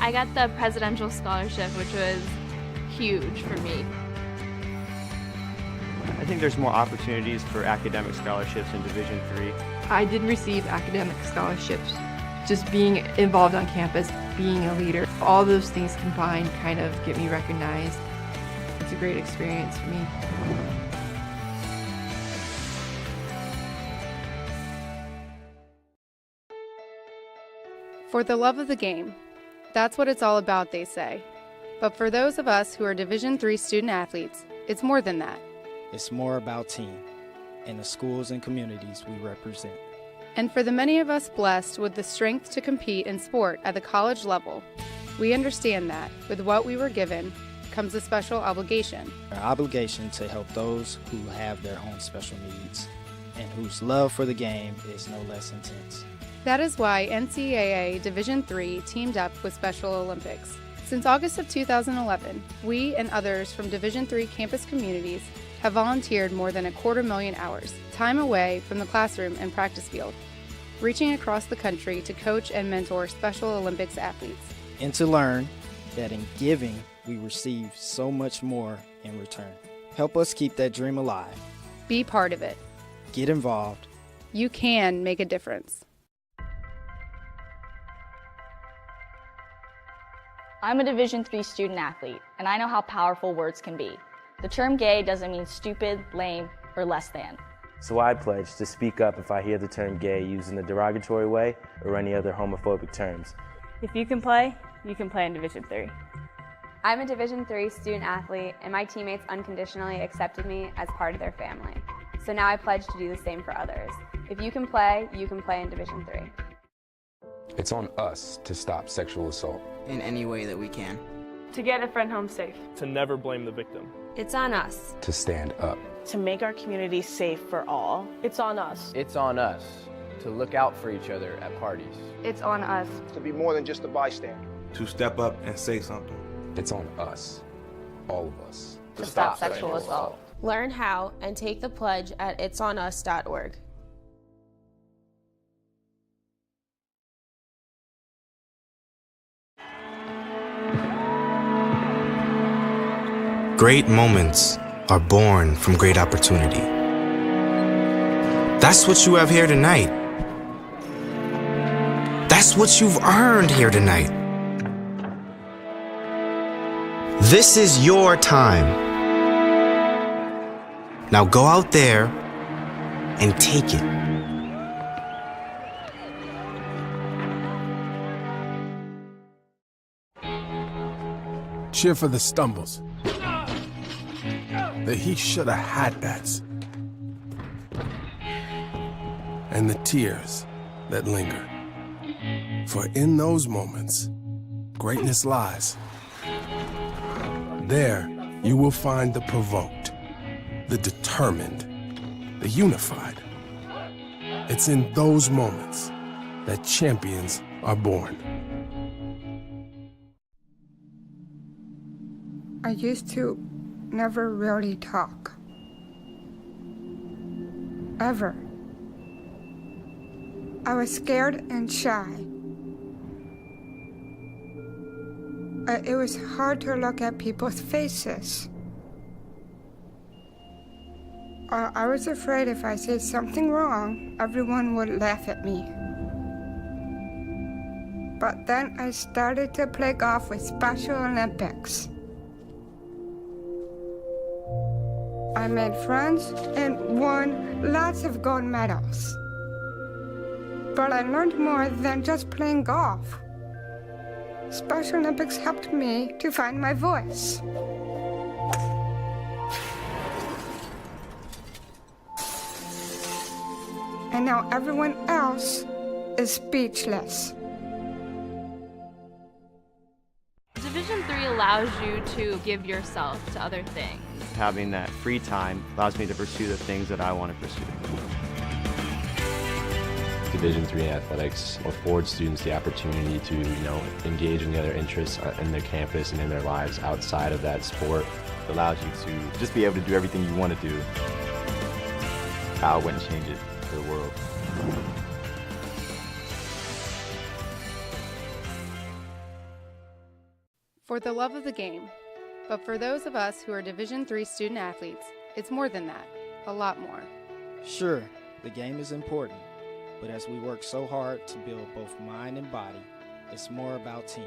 I got the presidential scholarship, which was huge for me. I think there's more opportunities for academic scholarships in Division III. I did receive academic scholarships. Just being involved on campus, being a leader, all those things combined kind of get me recognized. It's a great experience for me. For the love of the game. That's what it's all about, they say. But for those of us who are Division III student athletes, it's more than that. It's more about team and the schools and communities we represent. And for the many of us blessed with the strength to compete in sport at the college level, we understand that with what we were given comes a special obligation. Our obligation to help those who have their own special needs and whose love for the game is no less intense. That is why NCAA Division III teamed up with Special Olympics. Since August of 2011, we and others from Division III campus communities have volunteered more than 250,000 hours, time away from the classroom and practice field, reaching across the country to coach and mentor Special Olympics athletes. And to learn that in giving, we receive so much more in return. Help us keep that dream alive. Be part of it. Get involved. You can make a difference. I'm a Division III student athlete, and I know how powerful words can be. The term gay doesn't mean stupid, lame, or less than. So I pledge to speak up if I hear the term gay used in a derogatory way or any other homophobic terms. If you can play in Division III. I'm a Division III student athlete, and my teammates unconditionally accepted me as part of their family. So now I pledge to do the same for others. If you can play in Division III. It's on us to stop sexual assault. In any way that we can. To get a friend home safe. To never blame the victim. It's on us. To stand up. To make our community safe for all. It's on us. It's on us to look out for each other at parties. It's on us. To be more than just a bystander. To step up and say something. It's on us, all of us. To stop sexual assault. Learn how and take the pledge at itsonus.org. Great moments are born from great opportunity. That's what you have here tonight. That's what you've earned here tonight. This is your time. Now go out there and take it. Cheer for the stumbles. The he shoulda had that's. And the tears that linger. For in those moments, greatness lies. There, you will find the provoked, the determined, the unified. It's in those moments that champions are born. I used to never really talk. Ever. I was scared and shy. It was hard to look at people's faces. I was afraid if I said something wrong, everyone would laugh at me. But then I started to play golf with Special Olympics. I made friends and won lots of gold medals. But I learned more than just playing golf. Special Olympics helped me to find my voice. And now everyone else is speechless. Division III allows you to give yourself to other things. Having that free time allows me to pursue the things that I want to pursue. Division III athletics affords students the opportunity to, engage in the other interests in their campus and in their lives outside of that sport. It allows you to just be able to do everything you want to do. I wouldn't change it for the world. For the love of the game. But for those of us who are Division III student athletes, it's more than that, a lot more. Sure, the game is important. But as we work so hard to build both mind and body, it's more about team.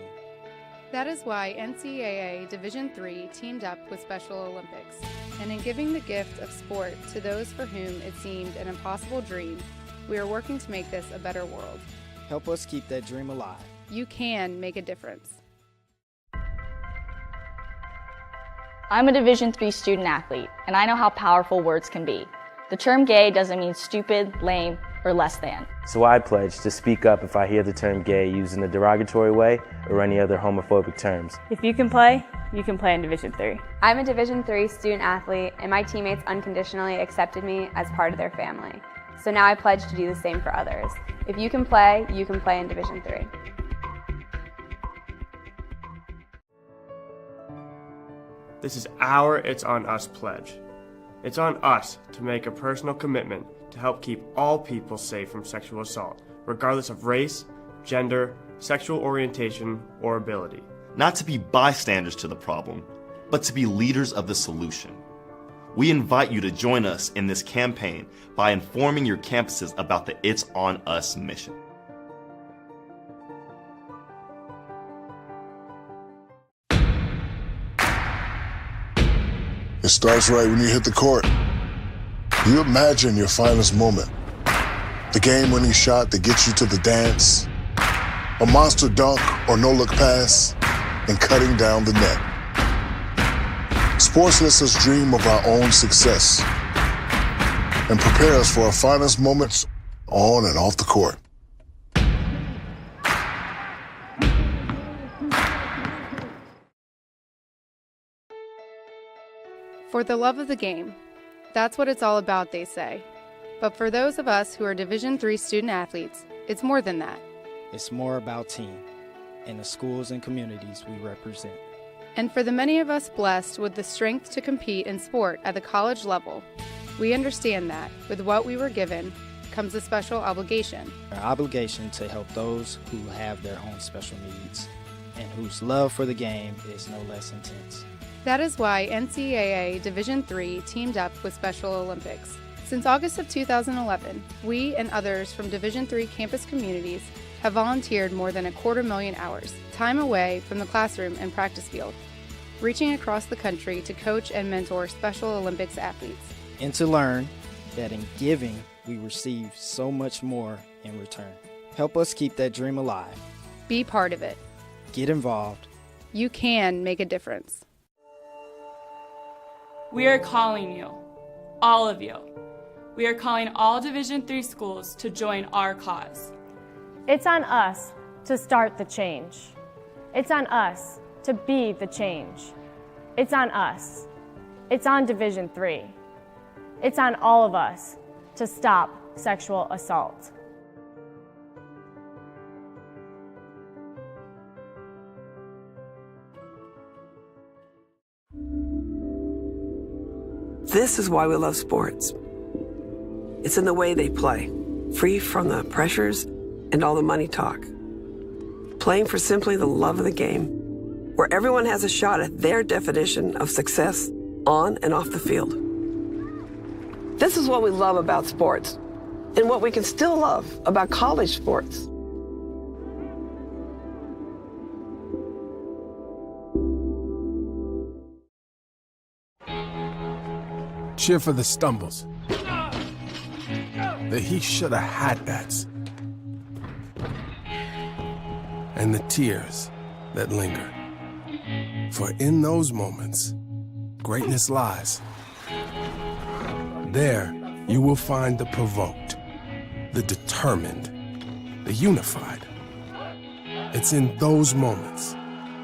That is why NCAA Division III teamed up with Special Olympics. And in giving the gift of sport to those for whom it seemed an impossible dream, we are working to make this a better world. Help us keep that dream alive. You can make a difference. I'm a Division III student athlete, and I know how powerful words can be. The term gay doesn't mean stupid, lame, or less than. So I pledge to speak up if I hear the term gay used in a derogatory way or any other homophobic terms. If you can play in Division III. I'm a Division III student athlete, and my teammates unconditionally accepted me as part of their family. So now I pledge to do the same for others. If you can play in Division III. This is our It's On Us pledge. It's on us to make a personal commitment to help keep all people safe from sexual assault, regardless of race, gender, sexual orientation, or ability. Not to be bystanders to the problem, but to be leaders of the solution. We invite you to join us in this campaign by informing your campuses about the It's On Us mission. It starts right when you hit the court. You imagine your finest moment. The game-winning shot that gets you to the dance. A monster dunk or no-look pass, and cutting down the net. Sports lets us dream of our own success and prepare us for our finest moments on and off the court. For the love of the game. That's what it's all about, they say. But for those of us who are Division III student athletes, it's more than that. It's more about team and the schools and communities we represent. And for the many of us blessed with the strength to compete in sport at the college level, we understand that with what we were given comes a special obligation. Our obligation to help those who have their own special needs and whose love for the game is no less intense. That is why NCAA Division III teamed up with Special Olympics. Since August of 2011, we and others from Division III campus communities have volunteered more than 250,000 hours, time away from the classroom and practice field, reaching across the country to coach and mentor Special Olympics athletes. And to learn that in giving, we receive so much more in return. Help us keep that dream alive. Be part of it. Get involved. You can make a difference. We are calling you, all of you. We are calling all Division III schools to join our cause. It's on us to start the change. It's on us to be the change. It's on us. It's on Division III. It's on all of us to stop sexual assault. This is why we love sports. It's in the way they play, free from the pressures and all the money talk. Playing for simply the love of the game, where everyone has a shot at their definition of success on and off the field. This is what we love about sports, and what we can still love about college sports. Cheer for the stumbles, the he shoulda had bats, and the tears that linger. For in those moments, greatness lies. There, you will find the provoked, the determined, the unified. It's in those moments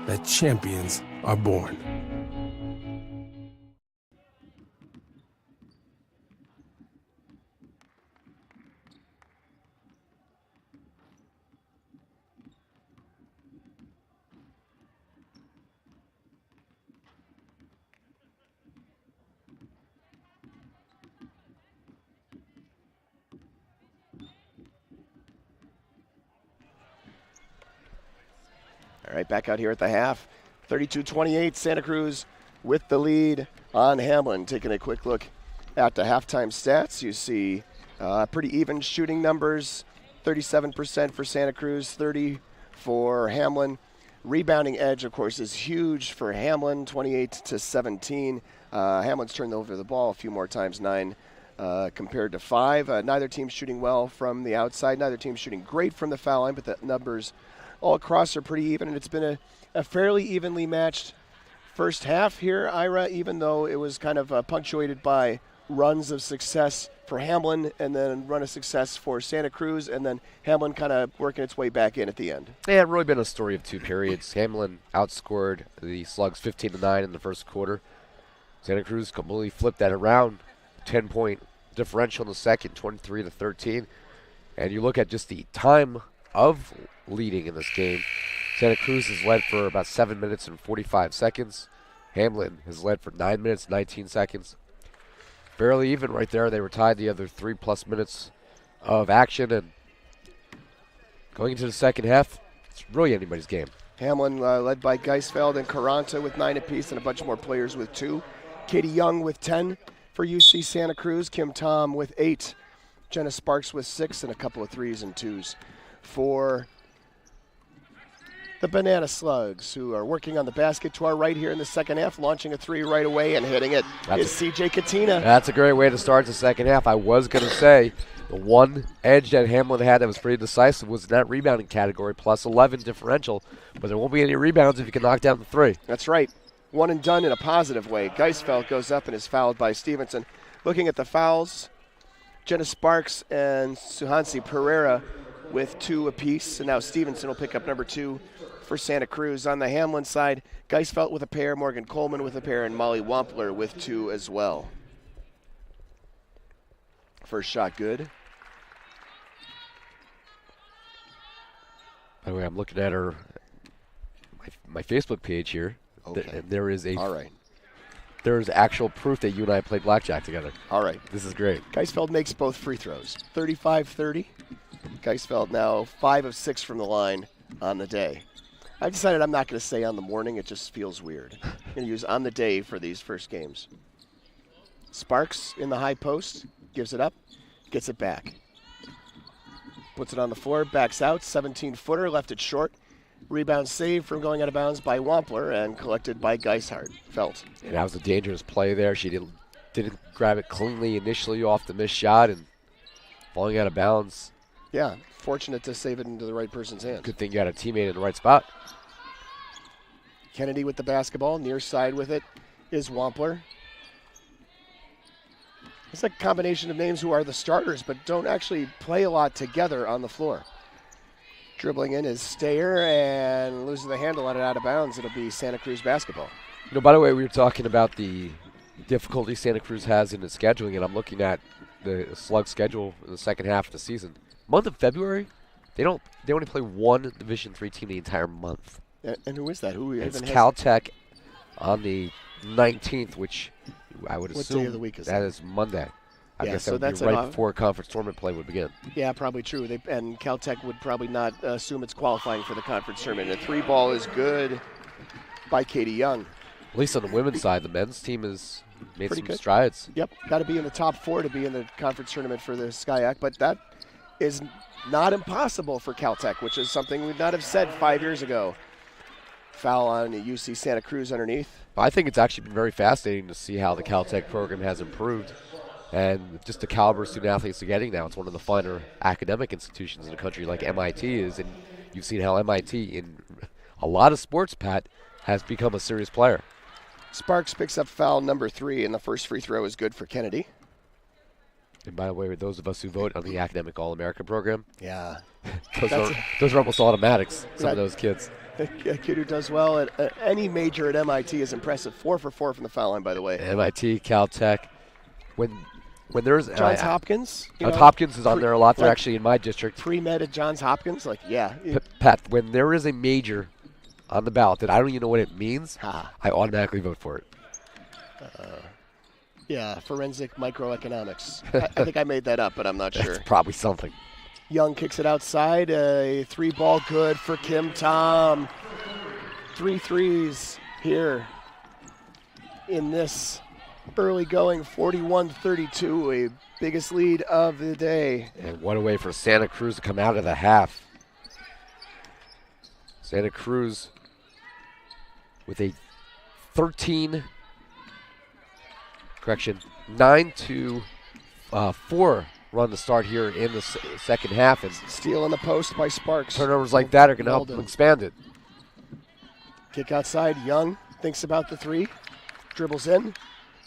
that champions are born. All right, back out here at the half. 32-28, Santa Cruz with the lead on Hamline. Taking a quick look at the halftime stats, you see pretty even shooting numbers. 37% for Santa Cruz, 30 for Hamline. Rebounding edge, of course, is huge for Hamline, 28-17. Hamline's turned over the ball a few more times, 9 compared to 5. Neither team's shooting well from the outside. Neither team's shooting great from the foul line, but the numbers all across are pretty even, and it's been a fairly evenly matched first half here, Ira, even though it was kind of punctuated by runs of success for Hamline and then run of success for Santa Cruz, and then Hamline kind of working its way back in at the end. Yeah, it really been a story of two periods. Hamline outscored the Slugs 15-9 in the first quarter. Santa Cruz completely flipped that around, 10-point differential in the second, 23-13. And you look at just the time of leading in this game. Santa Cruz has led for about 7 minutes and 45 seconds. Hamline has led for 9 minutes, 19 seconds. Barely even right there. They were tied the other 3+ minutes of action. And going into the second half, it's really anybody's game. Hamline led by Geisfeld and Caranta with 9 apiece and a bunch more players with 2. Katie Young with 10. for UC Santa Cruz. Kim Tom with 8. Jenna Sparks with 6 and a couple of 3s and 2s for the Banana Slugs, who are working on the basket to our right here in the second half, launching a 3 right away and hitting it. It's CJ Katina. That's a great way to start the second half. I was going to say the one edge that Hamline had that was pretty decisive was in that rebounding category, plus 11 differential, but there won't be any rebounds if you can knock down the 3. That's right. One and done in a positive way. Geisfeld goes up and is fouled by Stevenson. Looking at the fouls, Jenna Sparks and Suhansi Pereira with 2 apiece, and now Stevenson will pick up number 2 for Santa Cruz. On the Hamline side, Geisfeld with a pair, Morgan Coleman with a pair, and Molly Wampler with 2 as well. First shot good. By the way, I'm looking at my Facebook page here. Okay. There is All right. There is actual proof that you and I played blackjack together. All right. This is great. Geisfeld makes both free throws. 35-30. Geisfeld now 5 of 6 from the line on the day. I've decided I'm not going to say on the morning. It just feels weird. I'm going to use on the day for these first games. Sparks in the high post. Gives it up. Gets it back. Puts it on the floor. Backs out. 17-footer. Left it short. Rebound saved from going out of bounds by Wampler and collected by Geisfeld. And that was a dangerous play there. She didn't grab it cleanly initially off the missed shot and falling out of bounds. Yeah, fortunate to save it into the right person's hands. Good thing you got a teammate in the right spot. Kennedy with the basketball. Near side with it is Wampler. It's a combination of names who are the starters but don't actually play a lot together on the floor. Dribbling in is Stayer and losing the handle on it out of bounds. It'll be Santa Cruz basketball. You know, by the way, we were talking about the difficulty Santa Cruz has in its scheduling, and I'm looking at the Slug schedule in the second half of the season. Month of February, they only play one Division III team the entire month. And who is that? It's Caltech on the 19th, which I would assume what day of the week is that is Monday. I guess so that would be right before conference tournament play would begin. Yeah, probably true. And Caltech would probably not assume it's qualifying for the conference tournament. A 3-ball is good by Katie Young. At least on the women's side, the men's team has made Pretty some good. strides. Yep, got to be in the top 4 to be in the conference tournament for the SCIAC, but that is not impossible for Caltech, which is something we would not have said 5 years ago. Foul on UC Santa Cruz underneath. I think it's actually been very fascinating to see how the Caltech program has improved and just the caliber of student athletes they're getting now. It's one of the finer academic institutions in the country like MIT is, and you've seen how MIT in a lot of sports, Pat, has become a serious player. Sparks picks up foul number 3, and the first free throw is good for Kennedy. And by the way, those of us who vote on the Academic All-America program, yeah, those are almost automatics, some of those kids. A kid who does well at any major at MIT is impressive. 4 for 4 from the foul line, by the way. MIT, Caltech. When there's Johns Hopkins. Johns Hopkins is on there a lot. They're actually in my district. Pre-med at Johns Hopkins, yeah. Pat, when there is a major on the ballot that I don't even know what it means, I automatically vote for it. Yeah, forensic microeconomics. I think I made that up, but I'm not sure. That's probably something. Young kicks it outside. A 3-ball good for Kim Tom. 3 threes here in this early going 41-32, a biggest lead of the day. And what a way for Santa Cruz to come out of the half. Santa Cruz with a 9-4 run to start here in the second half. And steal in the post by Sparks. Turnovers like that are going to help them expand it. Kick outside. Young thinks about the 3. Dribbles in.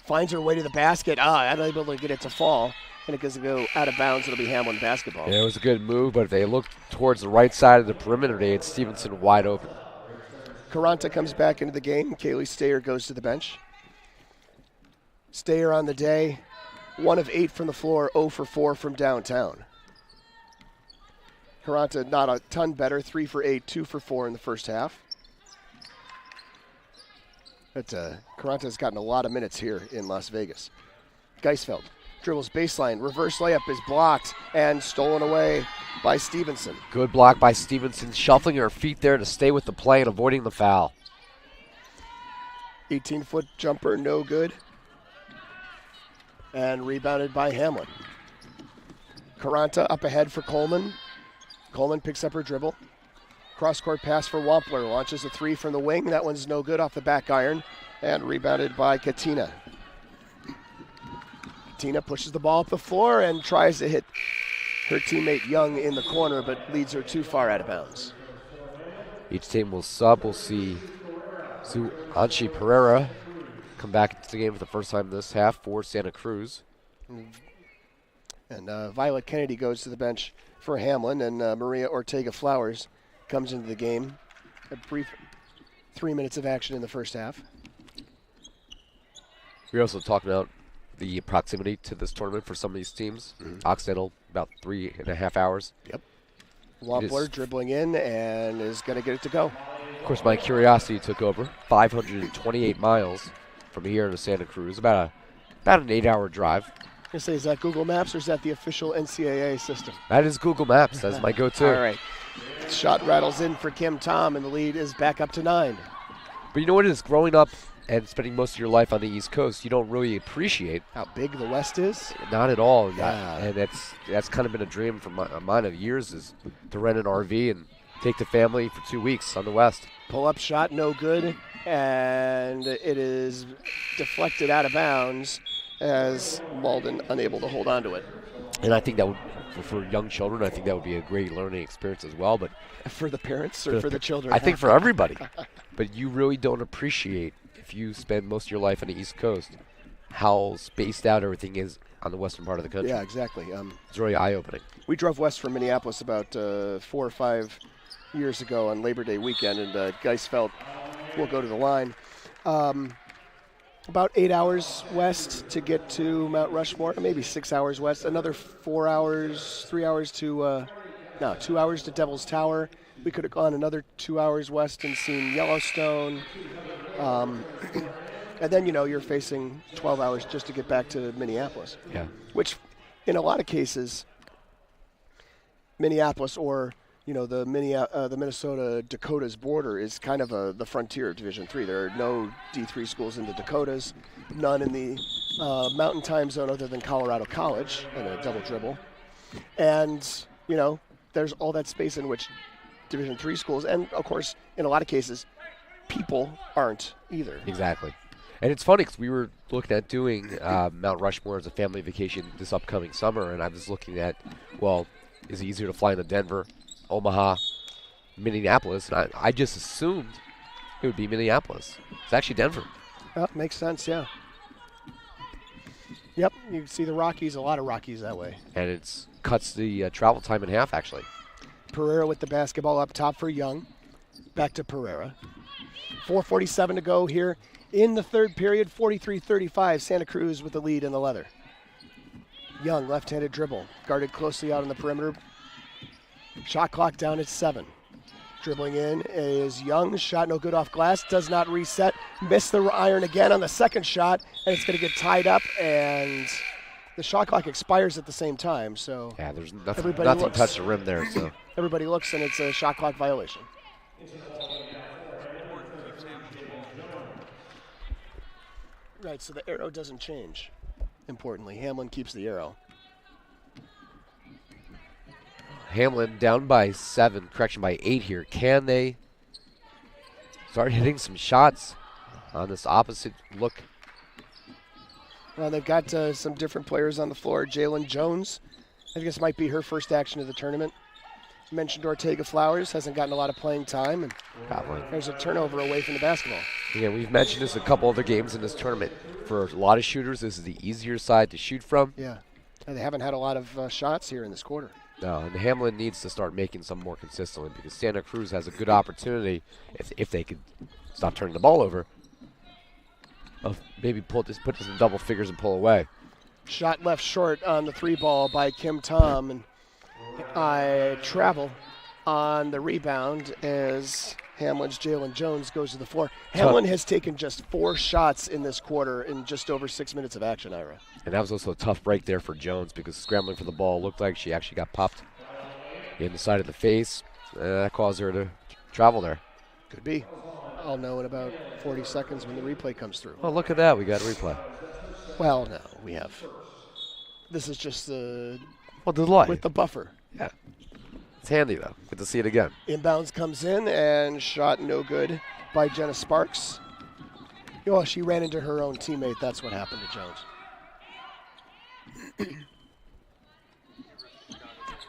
Finds her way to the basket. Unable to get it to fall. And it goes to go out of bounds. It'll be Hamline basketball. Yeah, it was a good move, but if they look towards the right side of the perimeter, they had Stevenson wide open. Caranta comes back into the game. Kaylee Stayer goes to the bench. Stayer on the day. 1 of 8 from the floor, 0 for 4 from downtown. Caranta not a ton better, 3 for 8, 2 for 4 in the first half. But Caranta's gotten a lot of minutes here in Las Vegas. Geisfeld dribbles baseline, reverse layup is blocked and stolen away by Stevenson. Good block by Stevenson, shuffling her feet there to stay with the play and avoiding the foul. 18-foot jumper, no good. and rebounded by Hamline. Caranta up ahead for Coleman. Coleman picks up her dribble. Cross-court pass for Wampler. Launches a three from the wing. That one's no good off the back iron. And rebounded by Katina. Katina pushes the ball up the floor and tries to hit her teammate Young in the corner, but leads her too far out of bounds. Each team will sub. We'll see Anchi Pereira come back into the game for the first time this half for Santa Cruz. And Violet Kennedy goes to the bench for Hamline, and Maria Ortega-Flowers comes into the game. A brief 3 minutes of action in the first half. We're also talking about the proximity to this tournament for some of these teams. Occidental, about 3.5 hours. Yep. Wampler dribbling in and is going to get it to go. Of course, my curiosity took over. 528 miles from here to Santa Cruz, about an 8-hour drive. I say, is that Google Maps or is that the official NCAA system? That is Google Maps. That's my go-to. All right. Shot rattles in for Kim Tom, and the lead is back up to 9. But you know what it is? Growing up and spending most of your life on the East Coast, you don't really appreciate how big the West is. Not at all. Yeah. And that's kind of been a dream for mine of years, is to rent an RV and take the family for 2 weeks on the West. Pull-up shot, no good, and it is deflected out of bounds as Malden unable to hold on to it. And I think that would, for young children, I think that would be a great learning experience as well. But for the parents or for the children? I think for everybody. But you really don't appreciate, if you spend most of your life on the East Coast, how spaced out everything is on the western part of the country. Yeah, exactly. It's really eye-opening. We drove west from Minneapolis about 4 or 5 years ago on Labor Day weekend, and Geisfeld will go to the line. About 8 hours west to get to Mount Rushmore, maybe 6 hours west. Another 4 hours, 3 hours to 2 hours to Devil's Tower. We could have gone another 2 hours west and seen Yellowstone. And then, you're facing 12 hours just to get back to Minneapolis. Yeah. Which, in a lot of cases, Minneapolis or, the Minnesota Dakotas border is kind of the frontier of Division III. There are no D3 schools in the Dakotas, none in the Mountain Time Zone other than Colorado College and a double dribble. And, there's all that space in which Division III schools, and, of course, in a lot of cases, people aren't either. Exactly. And it's funny because we were looking at doing Mount Rushmore as a family vacation this upcoming summer, and I was looking at, is it easier to fly into Denver, Omaha, Minneapolis? And I just assumed it would be Minneapolis. It's actually Denver. Well, makes sense, yeah. Yep, you can see the Rockies, a lot of Rockies that way. And it cuts the travel time in half, actually. Pereira with the basketball up top for Young. Back to Pereira. 4:47 to go here in the third period. 43-35, Santa Cruz with the lead in the leather. Young, left-handed dribble, guarded closely out on the perimeter. Shot clock down at 7. Dribbling in is Young. Shot no good off glass. Does not reset. Missed the iron again on the second shot, and it's going to get tied up, and the shot clock expires at the same time. So yeah, there's nothing touched the rim there. So everybody looks, and it's a shot clock violation. Right, so the arrow doesn't change. Importantly, Hamline keeps the arrow. Hamline down by 7, by 8 here. Can they start hitting some shots on this opposite look? Well, they've got some different players on the floor. Jalen Jones, I think this might be her first action of the tournament. You mentioned Ortega Flowers, hasn't gotten a lot of playing time, and there's a turnover away from the basketball. Yeah, we've mentioned this a couple other games in this tournament. For a lot of shooters, this is the easier side to shoot from. Yeah, and they haven't had a lot of shots here in this quarter. No, and Hamline needs to start making some more consistently because Santa Cruz has a good opportunity, if they could stop turning the ball over, of maybe put this in double figures and pull away. Shot left short on the 3 ball by Kim Tom, and I travel on the rebound as Hamline's Jalen Jones goes to the floor. Hamline has taken just 4 shots in this quarter in just over 6 minutes of action, Ira. And that was also a tough break there for Jones because scrambling for the ball looked like she actually got popped in the side of the face. That caused her to travel there. Could be. I'll know in about 40 seconds when the replay comes through. Oh, look at that. We got a replay. Well, no, we have This is just the delay with the buffer. Yeah. It's handy, though. Good to see it again. Inbounds comes in and shot no good by Jenna Sparks. Oh, she ran into her own teammate. That's what happened to Jones.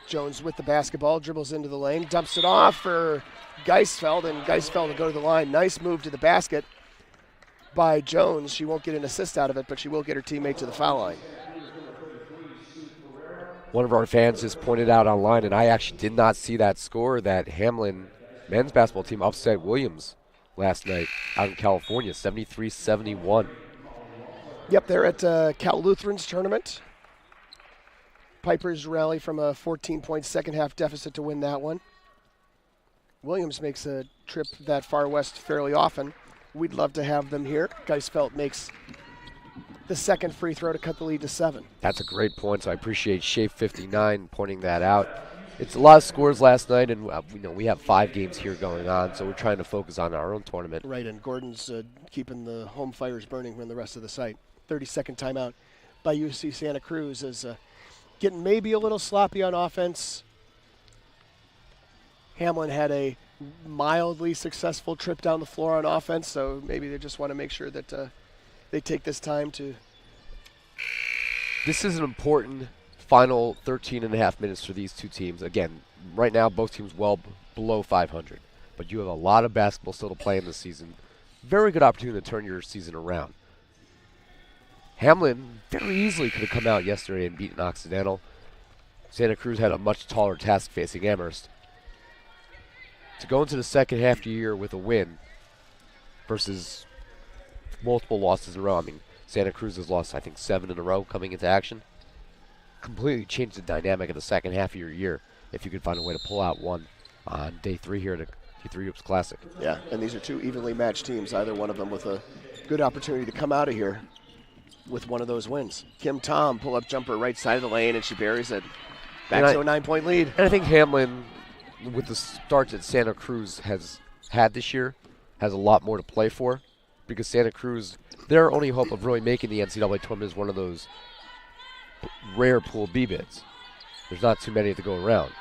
Jones with the basketball, dribbles into the lane, dumps it off for Geisfeld, and Geisfeld will go to the line. Nice move to the basket by Jones. She won't get an assist out of it, but she will get her teammate to the foul line. One of our fans just pointed out online, and I actually did not see that score, that Hamline men's basketball team upset Williams last night out in California, 73-71. Yep, they're at Cal Lutheran's tournament. Pipers rally from a 14-point second-half deficit to win that one. Williams makes a trip that far west fairly often. We'd love to have them here. Geisfeld makes the second free throw to cut the lead to 7. That's a great point, so I appreciate Shafe59 pointing that out. It's a lot of scores last night, and we have 5 games here going on, so we're trying to focus on our own tournament. Right, and Gordon's keeping the home fires burning from the rest of the site. 30-second timeout by UC Santa Cruz is getting maybe a little sloppy on offense. Hamline had a mildly successful trip down the floor on offense, so maybe they just want to make sure that they take this time to... This is an important final 13 and a half minutes for these two teams. Again, right now both teams well below 500, but you have a lot of basketball still to play in this season. Very good opportunity to turn your season around. Hamline very easily could have come out yesterday and beaten Occidental. Santa Cruz had a much taller task facing Amherst. To go into the second half of the year with a win versus multiple losses in a row. I mean, Santa Cruz has lost, I think, 7 in a row coming into action. Completely changed the dynamic of the second half of your year if you could find a way to pull out one on day 3 here at the T3 Hoops Classic. Yeah, and these are two evenly matched teams, either one of them with a good opportunity to come out of here with one of those wins. Kim Tom, pull-up jumper right side of the lane, and she buries it. Back to a 9-point lead. And I think Hamline, with the start that Santa Cruz has had this year, has a lot more to play for, because Santa Cruz, their only hope of really making the NCAA tournament is one of those rare Pool B bids. There's not too many to go around.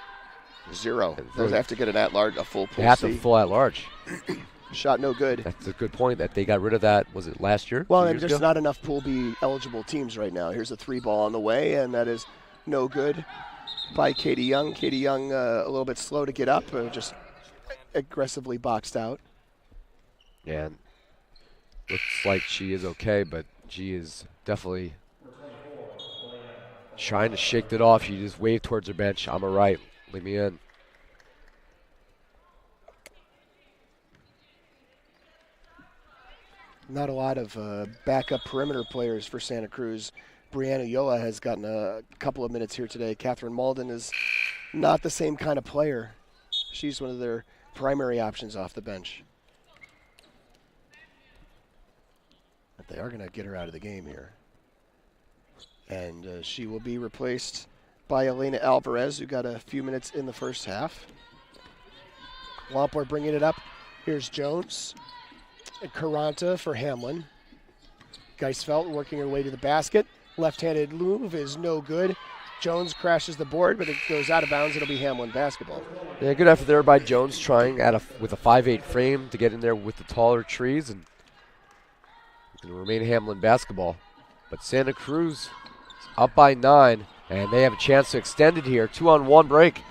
0. They have to get an at-large, a full Pool C. They have to full at-large. Shot no good. That's a good point that they got rid of that, was it last year? Well, and there's not enough Pool B eligible teams right now. Here's a 3 ball on the way, and that is no good by Katie Young. Katie Young a little bit slow to get up, just aggressively boxed out. And looks like she is okay, but she is definitely trying to shake it off. She just waved towards her bench. I'm all right. Leave me in. Not a lot of backup perimeter players for Santa Cruz. Brianna Yoa has gotten a couple of minutes here today. Catherine Malden is not the same kind of player. She's one of their primary options off the bench. But they are going to get her out of the game here. And she will be replaced by Elena Alvarez, who got a few minutes in the first half. Wampler bringing it up. Here's Jones. Caranta for Hamline. Geisfeld working her way to the basket. Left-handed move is no good. Jones crashes the board, but it goes out of bounds. It'll be Hamline basketball. Yeah, good effort there by Jones, trying with a 5'8" frame to get in there with the taller trees, and it'll remain Hamline basketball. But Santa Cruz is up by 9, and they have a chance to extend it here. 2-on-1 break.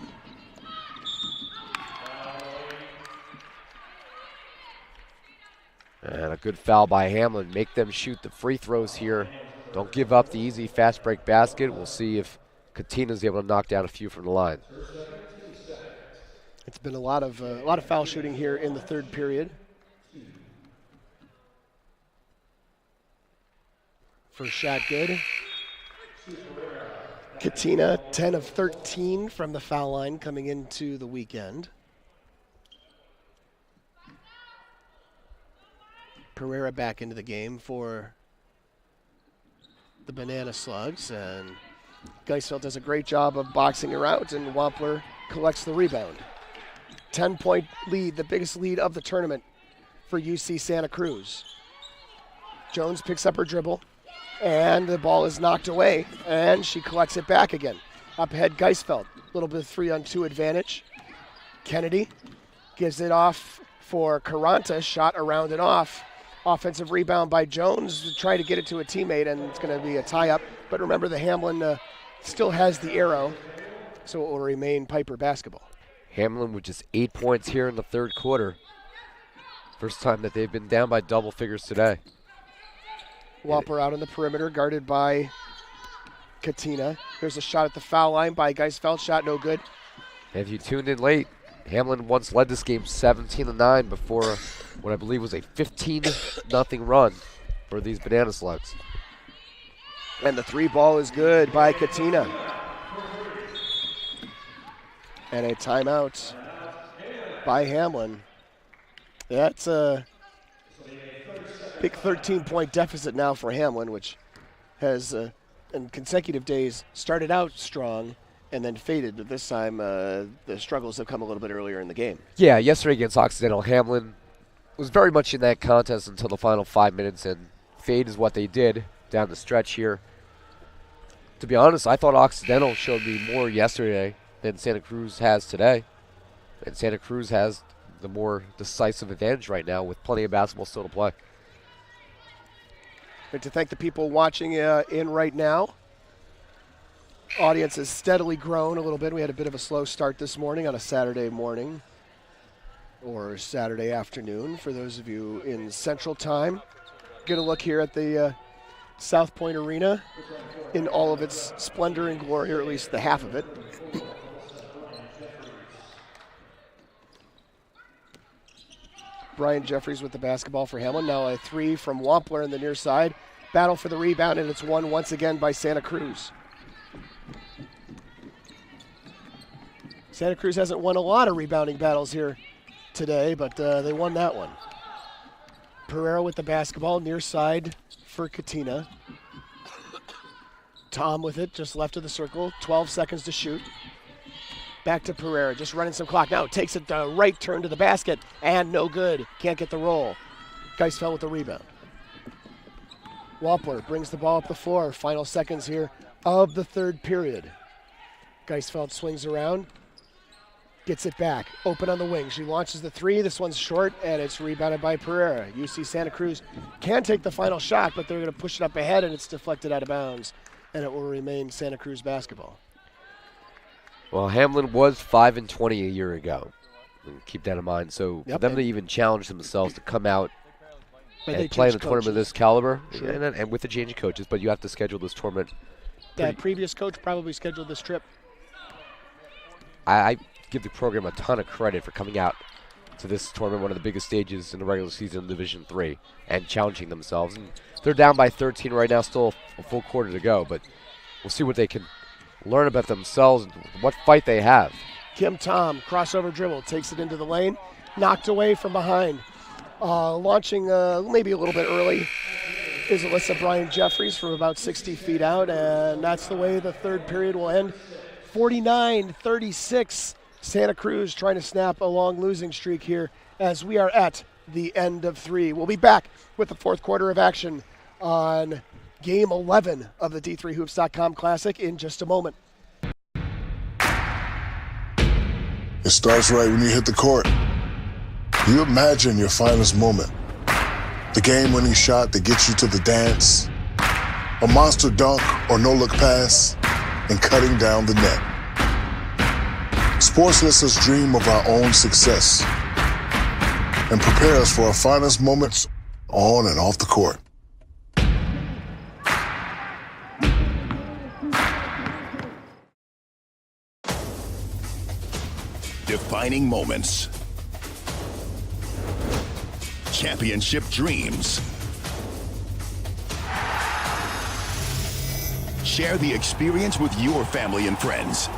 And a good foul by Hamline. Make them shoot the free throws here. Don't give up the easy fast break basket. We'll see if Katina's able to knock down a few from the line. It's been a lot of foul shooting here in the third period. First shot good. Katina, 10 of 13 from the foul line coming into the weekend. Pereira back into the game for the Banana Slugs, and Geisfeld does a great job of boxing her out, and Wampler collects the rebound. 10-point lead, the biggest lead of the tournament for UC Santa Cruz. Jones picks up her dribble, And the ball is knocked away, and she collects it back again. Up ahead, Geisfeld. A little bit of 3-on-2 advantage. Kennedy gives it off for Caranta. Shot around and off. Offensive rebound by Jones. Try to get it to a teammate, and it's going to be a tie-up. But remember, the Hamline still has the arrow, so it will remain Piper basketball. Hamline with just 8 points here in the third quarter. First time that they've been down by double figures today. Whopper out on the perimeter, guarded by Katina. Here's a shot at the foul line by Geisfeld. Shot no good. And if you tuned in late, Hamline once led this game 17-9 before what I believe was a 15-0 run for these Banana Slugs. And the 3 ball is good by Katina. And a timeout by Hamline. That's a big 13-point deficit now for Hamline, which has, in consecutive days, started out strong and then faded. But this time, the struggles have come a little bit earlier in the game. Yeah, yesterday against Occidental, Hamline was very much in that contest until the final 5 minutes, and fade is what they did down the stretch here. To be honest, I thought Occidental showed me more yesterday than Santa Cruz has today. And Santa Cruz has the more decisive advantage right now with plenty of basketball still to play. Good to thank the people watching in right now. Audience has steadily grown a little bit. We had a bit of a slow start this morning on a Saturday morning or Saturday afternoon for those of you in Central Time. Get a look here at the South Point Arena in all of its splendor and glory, or at least the half of it. Brian Jeffries with the basketball for Hamline. Now a 3 from Wampler in the near side. Battle for the rebound, and it's won once again by Santa Cruz. Santa Cruz hasn't won a lot of rebounding battles here today, but they won that one. Pereira with the basketball, near side for Katina. Tom with it, just left of the circle. 12 seconds to shoot. Back to Pereira, just running some clock. Now takes it right turn to the basket, and no good. Can't get the roll. Geisfeld with the rebound. Wampler brings the ball up the floor. Final seconds here of the third period. Geisfeld swings around, gets it back. Open on the wing. She launches the 3. This one's short, and it's rebounded by Pereira. UC Santa Cruz can take the final shot, but they're going to push it up ahead, and it's deflected out of bounds, and it will remain Santa Cruz basketball. Well, Hamline was 5-20 a year ago. Keep that in mind. So for them to even challenge themselves to come out and play in a tournament of this caliber, sure. and with the change of coaches, but you have to schedule this tournament. That previous coach probably scheduled this trip. I give the program a ton of credit for coming out to this tournament, one of the biggest stages in the regular season in Division III, and challenging themselves. And they're down by 13 right now, still a full quarter to go, but we'll see what they can learn about themselves and what fight they have. Kim Tom, crossover dribble, takes it into the lane, knocked away from behind. Launching maybe a little bit early is Alyssa Brian Jeffries from about 60 feet out, and that's the way the third period will end. 49-36, Santa Cruz trying to snap a long losing streak here as we are at the end of 3. We'll be back with the fourth quarter of action on Game 11 of the D3Hoops.com Classic in just a moment. It starts right when you hit the court. You imagine your finest moment. The game-winning shot that gets you to the dance, a monster dunk or no-look pass, and cutting down the net. Sports lets us dream of our own success and prepare us for our finest moments on and off the court. Defining moments. Championship dreams. Share the experience with your family and friends.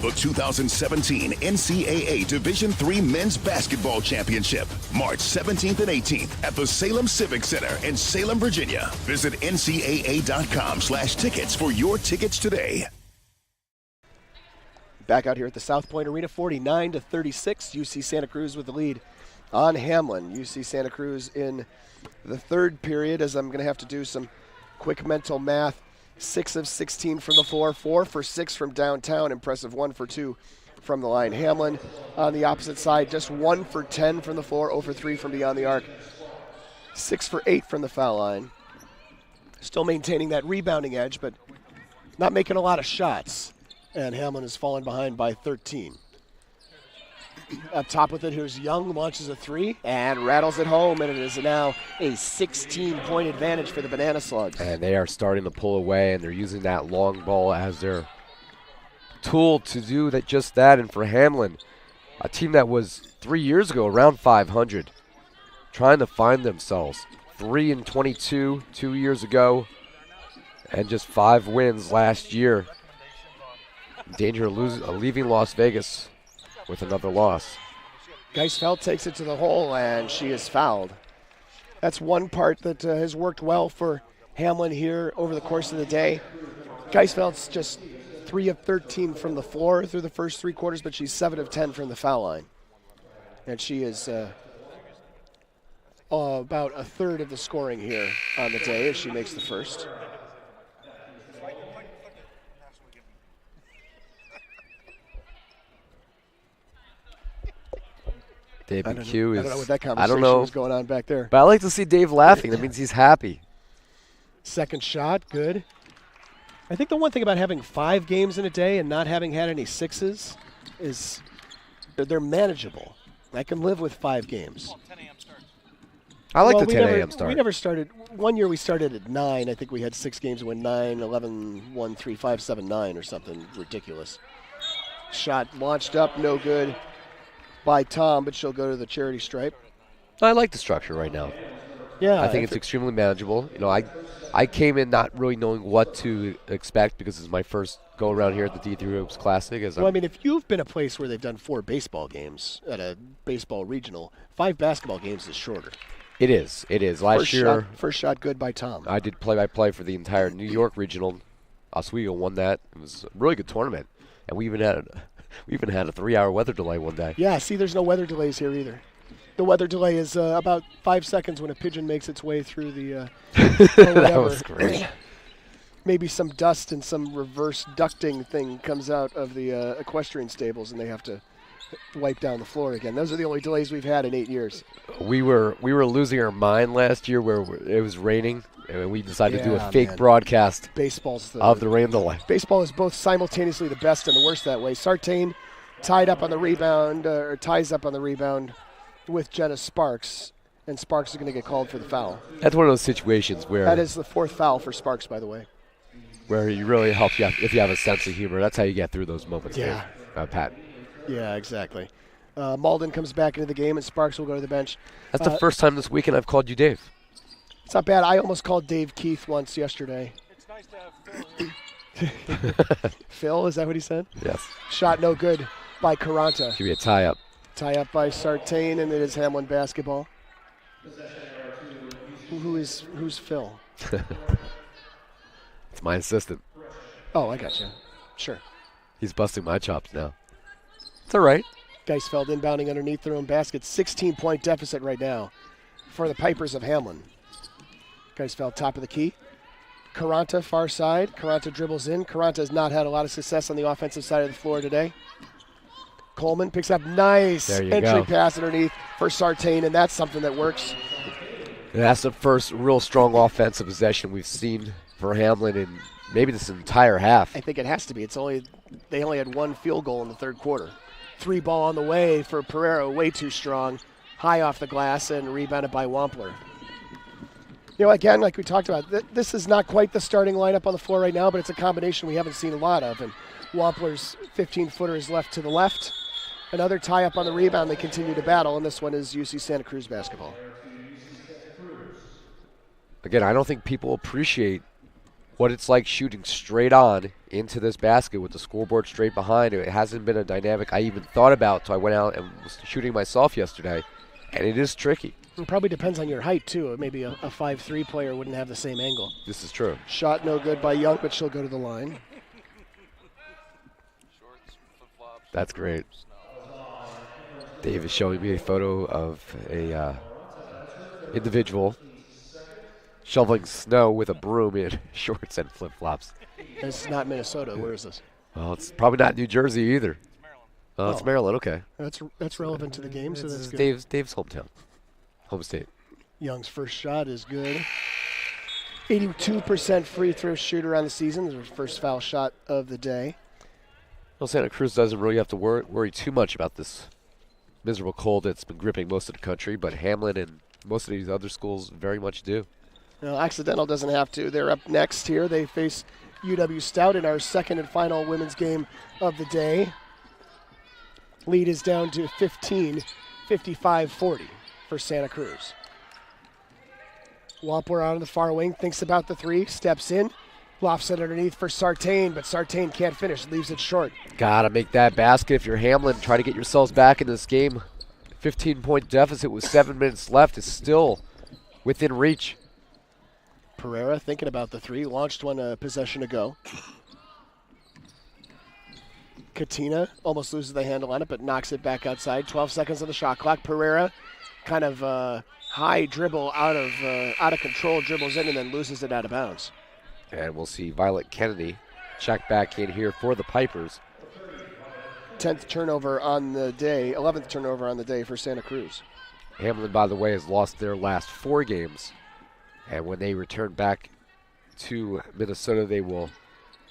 The 2017 NCAA Division III Men's Basketball Championship, March 17th and 18th at the Salem Civic Center in Salem, Virginia. Visit ncaa.com/tickets for your tickets today. Back out here at the South Point Arena, 49-36. UC Santa Cruz with the lead on Hamline. UC Santa Cruz in the third period, as I'm going to have to do some quick mental math. 6 of 16 from the floor, 4 for 6 from downtown. Impressive 1 for 2 from the line. Hamline on the opposite side, just 1 for 10 from the floor, 0 for 3 from beyond the arc. 6 for 8 from the foul line. Still maintaining that rebounding edge, but not making a lot of shots. And Hamline has fallen behind by 13. Up top with it, here's Young, launches a 3 and rattles it home, and it is now a 16-point advantage for the Banana Slugs. And they are starting to pull away, and they're using that long ball as their tool to do that, just that. And for Hamline, a team that was 3 years ago around 500, trying to find themselves. 3-22 2 years ago, and just 5 wins last year. In danger of leaving Las Vegas with another loss. Geisfeld takes it to the hole, and she is fouled. That's one part that has worked well for Hamline here over the course of the day. Geisfeld's just 3 of 13 from the floor through the first 3 quarters, but she's 7 of 10 from the foul line. And she is about a third of the scoring here on the day as she makes the first. Dave McHugh is. I don't know what that conversation was going on back there. But I like to see Dave laughing. That means he's happy. Second shot, good. I think the one thing about having 5 games in a day and not having had any 6s is they're manageable. I can live with 5 games. I like the 10 a.m. start. We never started. One year we started at 9. I think we had 6 games and went 9, 11, 1, 3, 5, 7, 9 or something ridiculous. Shot launched up, no good by Tom, but she'll go to the charity stripe. I like the structure right now. Yeah. I think it's extremely manageable. You know, I came in not really knowing what to expect because it's my first go around here at the D3 Hoops Classic. Well, I mean, if you've been a place where they've done 4 baseball games at a baseball regional, 5 basketball games is shorter. It is. Last year, first shot good by Tom. I did play-by-play for the entire New York regional. Oswego won that. It was a really good tournament, and we even had a 3-hour weather delay one day. Yeah. See, there's no weather delays here either. The weather delay is about 5 seconds when a pigeon makes its way through the. That was great. Maybe some dust and some reverse ducting thing comes out of the equestrian stables, and they have to wipe down the floor again. Those are the only delays we've had in 8 years. We were losing our mind last year where it was raining, and we decided to do a fake broadcast of the rain delay. Baseball is both simultaneously the best and the worst that way. Sartain ties up on the rebound with Jenna Sparks, and Sparks is going to get called for the foul. That's one of those situations where... That is the 4th foul for Sparks, by the way. Where you really help you if you have a sense of humor. That's how you get through those moments, yeah. Pat. Yeah, exactly. Malden comes back into the game, and Sparks will go to the bench. That's the first time this weekend I've called you Dave. It's not bad. I almost called Dave Keith once yesterday. It's nice to have Phil. Phil, is that what he said? Yes. Shot no good by Caranta. Should be a tie-up. Tie-up by Sartain, and it is Hamline basketball. Who's Phil? It's my assistant. Oh, I got you. Sure. He's busting my chops now. It's all right. Geisfeld inbounding underneath their own basket. 16-point deficit right now for the Pipers of Hamline. Geisfeld top of the key. Caranta far side. Caranta dribbles in. Caranta has not had a lot of success on the offensive side of the floor today. Coleman picks up nice entry pass underneath for Sartain, and that's something that works. And that's the first real strong offensive possession we've seen for Hamline in maybe this entire half. I think it has to be. They only had 1 field goal in the third quarter. 3 ball on the way for Pereira, way too strong. High off the glass and rebounded by Wampler. You know, again, like we talked about, this is not quite the starting lineup on the floor right now, but it's a combination we haven't seen a lot of. And Wampler's 15-footer is left to the left. Another tie-up on the rebound. They continue to battle, and this one is UC Santa Cruz basketball. Again, I don't think people appreciate what it's like shooting straight on into this basket with the scoreboard straight behind it. It hasn't been a dynamic I even thought about until I went out and was shooting myself yesterday, and it is tricky. It probably depends on your height, too. Maybe a 5'3" player wouldn't have the same angle. This is true. Shot no good by Young, but she'll go to the line. That's great. Dave is showing me a photo of a individual shoveling snow with a broom in shorts and flip-flops. This is not Minnesota. Where is this? Well, it's probably not New Jersey either. Oh, it's Maryland. Okay. That's relevant to the game, so that's good. Dave's hometown, home state. Young's first shot is good. 82% free throw shooter on the season. His first foul shot of the day. Well, Santa Cruz doesn't really have to worry too much about this miserable cold that's been gripping most of the country, but Hamline and most of these other schools very much do. Well, Accidental doesn't have to. They're up next here. They face UW Stout in our second and final women's game of the day. Lead is down to 15, 55-40 for Santa Cruz. Wampler out on the far wing, thinks about the three, steps in, lofts it underneath for Sartain, but Sartain can't finish, leaves it short. Gotta make that basket if you're Hamline. Try to get yourselves back in this game. 15-point deficit with 7 minutes left is still within reach. Pereira thinking about the three, launched one a possession ago. Katina almost loses the handle on it, but knocks it back outside. 12 seconds on the shot clock. Pereira kind of high dribble out of control, dribbles in and then loses it out of bounds. And we'll see Violet Kennedy check back in here for the Pipers. 10th turnover on the day, 11th turnover on the day for Santa Cruz. Hamline, by the way, has lost their last 4 games. And when they return back to Minnesota, they will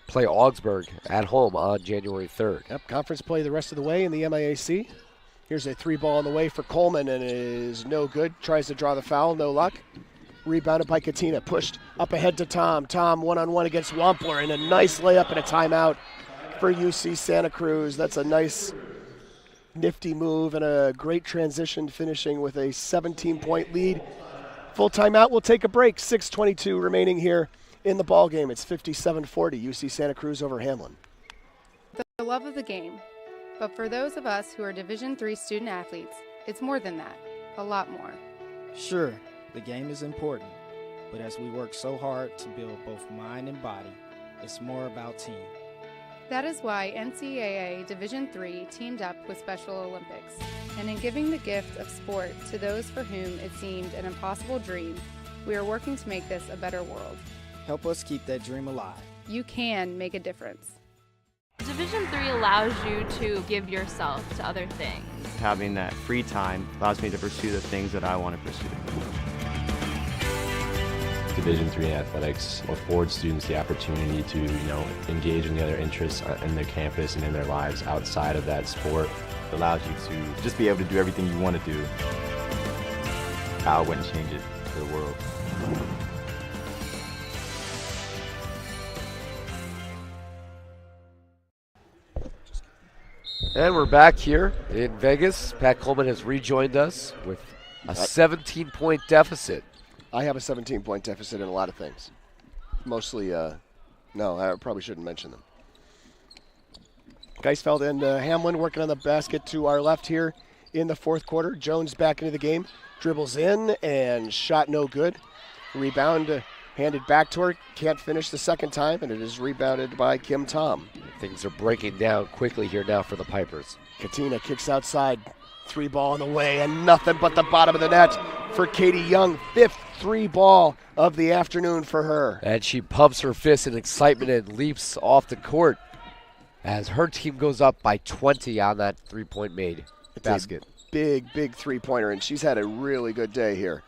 play Augsburg at home on January 3rd. Yep, conference play the rest of the way in the MIAC. Here's a 3-ball on the way for Coleman, and it is no good. Tries to draw the foul, no luck. Rebounded by Katina, pushed up ahead to Tom. Tom one-on-one against Wampler, and a nice layup and a timeout for UC Santa Cruz. That's a nice, nifty move and a great transition, finishing with a 17-point lead. Full timeout, we'll take a break. 6:22 remaining here in the ball game. It's 57-40, UC Santa Cruz over Hamline. The love of the game. But for those of us who are Division III student athletes, it's more than that, a lot more. Sure, the game is important, but as we work so hard to build both mind and body, it's more about team. That is why NCAA Division III teamed up with Special Olympics. And in giving the gift of sport to those for whom it seemed an impossible dream, we are working to make this a better world. Help us keep that dream alive. You can make a difference. Division III allows you to give yourself to other things. Having that free time allows me to pursue the things that I want to pursue. Division III athletics affords students the opportunity to, engage in the other interests in their campus and in their lives outside of that sport. It allows you to just be able to do everything you want to do. I wouldn't change it for the world. And we're back here in Vegas. Pat Coleman has rejoined us with a 17-point deficit. I have a 17-point deficit in a lot of things. Mostly, no, I probably shouldn't mention them. Geisfeld and Hamline working on the basket to our left here in the fourth quarter. Jones back into the game, dribbles in and shot no good. Rebound handed back to her, can't finish the second time, and it is rebounded by Kim Tom. Things are breaking down quickly here now for the Pipers. Katina kicks outside, 3-ball on the way, and nothing but the bottom of the net for Katie Young. 5th 3-ball of the afternoon for her. And she pumps her fist in excitement and leaps off the court as her team goes up by 20 on that 3-point made basket. Big 3-pointer, and she's had a really good day here.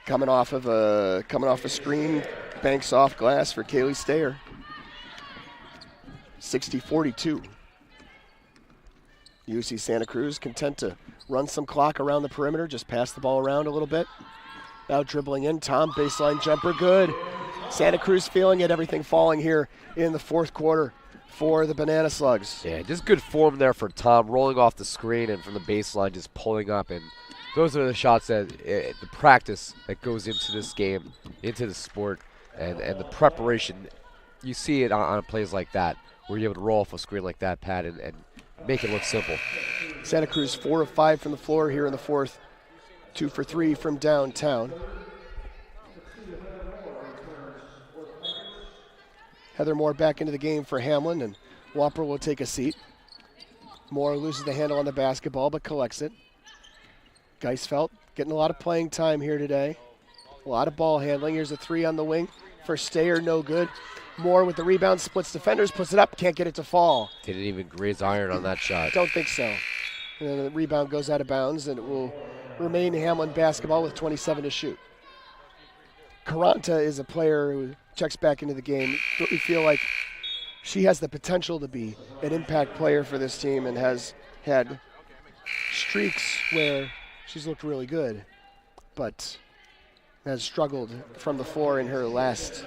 Coming off a screen, banks off glass for Kaylee Stayer. 60-42. UC Santa Cruz content to run some clock around the perimeter, just pass the ball around a little bit. Now dribbling in, Tom, baseline jumper, good. Santa Cruz feeling it, everything falling here in the fourth quarter for the Banana Slugs. Yeah, just good form there for Tom, rolling off the screen and from the baseline just pulling up. And those are the shots that, the practice that goes into this game, into the sport, and the preparation. You see it on plays like that, where you're able to roll off a screen like that, Pat, and make it look simple. Santa Cruz 4 of 5 from the floor here in the fourth. 2 for 3 from downtown. Heather Moore back into the game for Hamline, and Whopper will take a seat. Moore loses the handle on the basketball but collects it. Geisfeld getting a lot of playing time here today. A lot of ball handling. Here's a three on the wing for Stayer, no good. Moore with the rebound, splits defenders, puts it up, can't get it to fall. Didn't even graze iron on that shot. Don't think so. And then the rebound goes out of bounds, and it will remain Hamline basketball with 27 to shoot. Caranta is a player who checks back into the game. We feel like she has the potential to be an impact player for this team and has had streaks where she's looked really good, but has struggled from the floor in her last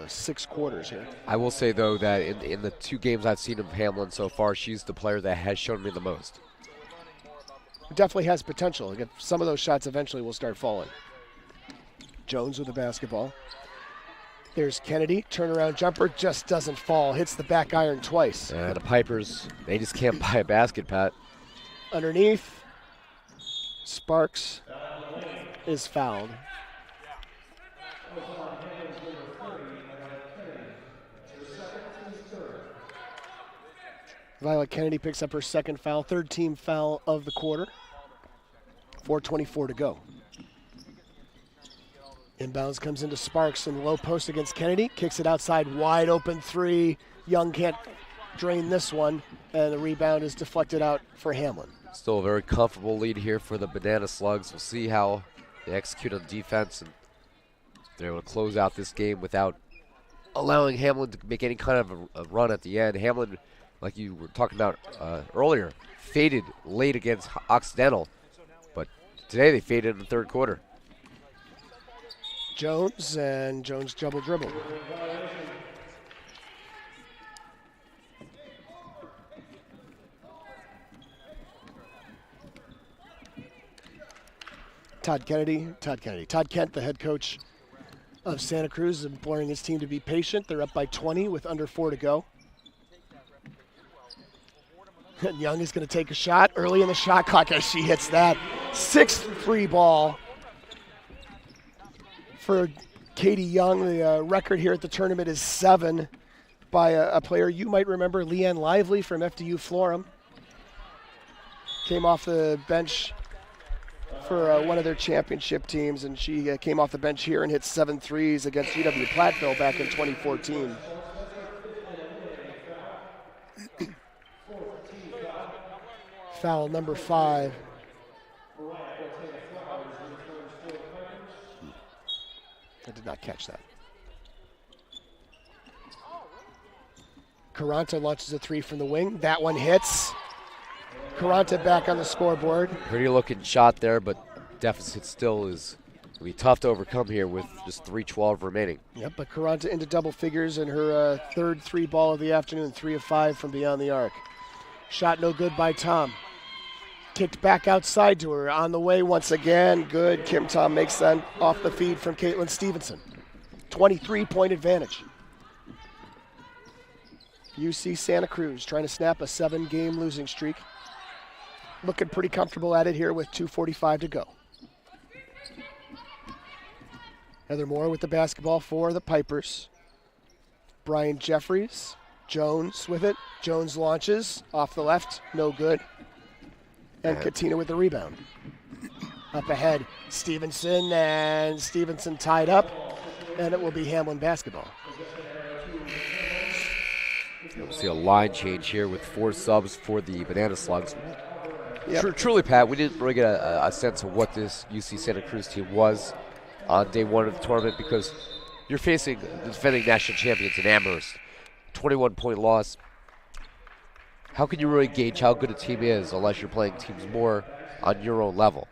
6 quarters here. I will say, though, that in the 2 games I've seen of Hamline so far, she's the player that has shown me the most. Definitely has potential. Some of those shots eventually will start falling. Jones with the basketball. There's Kennedy, turnaround jumper, just doesn't fall. Hits the back iron twice. The Pipers, they just can't buy a basket, Pat. Underneath, Sparks is fouled. Violet Kennedy picks up her second foul, third team foul of the quarter. 4:24 to go. Inbounds comes into Sparks in the low post against Kennedy. Kicks it outside, wide open three. Young can't drain this one, and the rebound is deflected out for Hamline. Still a very comfortable lead here for the Banana Slugs. We'll see how they execute on defense, and they're able to close out this game without allowing Hamline to make any kind of a run at the end. Hamline, like you were talking about earlier, faded late against Occidental, but today they faded in the third quarter. Jones, and Jones double dribble. Todd Kent, the head coach of Santa Cruz, imploring his team to be patient. They're up by 20 with under 4 to go. And Young is going to take a shot early in the shot clock as she hits that. 6th free ball for Katie Young. The record here at the tournament is 7 by a player you might remember, Leanne Lively from FDU Florham. Came off the bench for one of their championship teams, and she came off the bench here and hit 7 threes against UW Platteville back in 2014. Foul number 5. I did not catch that. Caranta launches a 3 from the wing. That one hits. Caranta back on the scoreboard. Pretty looking shot there, but deficit still is going to be tough to overcome here with just 3:12 remaining. Yep, but Caranta into double figures in her third 3 ball of the afternoon, 3 of 5 from beyond the arc. Shot no good by Tom. Kicked back outside to her. On the way once again. Good. Kim Tom makes that off the feed from Caitlin Stevenson. 23-point advantage. UC Santa Cruz trying to snap a 7-game losing streak. Looking pretty comfortable at it here with 2:45 to go. Heather Moore with the basketball for the Pipers. Brian Jeffries. Jones with it. Jones launches off the left. No good. And Katina with the rebound. Up ahead, Stevenson, and Stevenson tied up, and it will be Hamline basketball. We'll see a line change here with 4 subs for the Banana Slugs. Yep. Truly, Pat, we didn't really get a sense of what this UC Santa Cruz team was on day 1 of the tournament, because you're facing the defending national champions in Amherst. 21-point loss. How can you really gauge how good a team is unless you're playing teams more on your own level?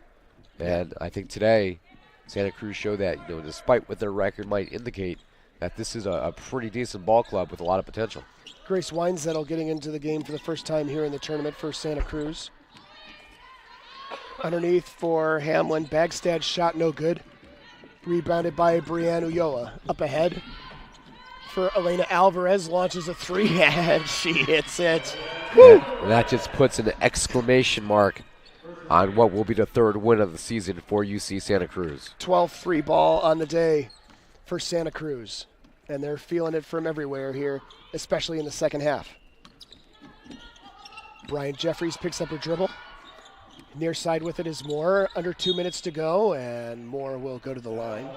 And I think today, Santa Cruz showed that, despite what their record might indicate, that this is a pretty decent ball club with a lot of potential. Grace Weinzettel getting into the game for the first time here in the tournament for Santa Cruz. Underneath for Hamline, Bagstad's shot no good. Rebounded by Brianne Ulloa. Up ahead for Elena Alvarez, launches a 3 and she hits it. And that just puts an exclamation mark on what will be the 3rd win of the season for UC Santa Cruz. 12th free ball on the day for Santa Cruz. And they're feeling it from everywhere here, especially in the second half. Brian Jeffries picks up her dribble. Near side with it is Moore. Under 2 minutes to go, and Moore will go to the line.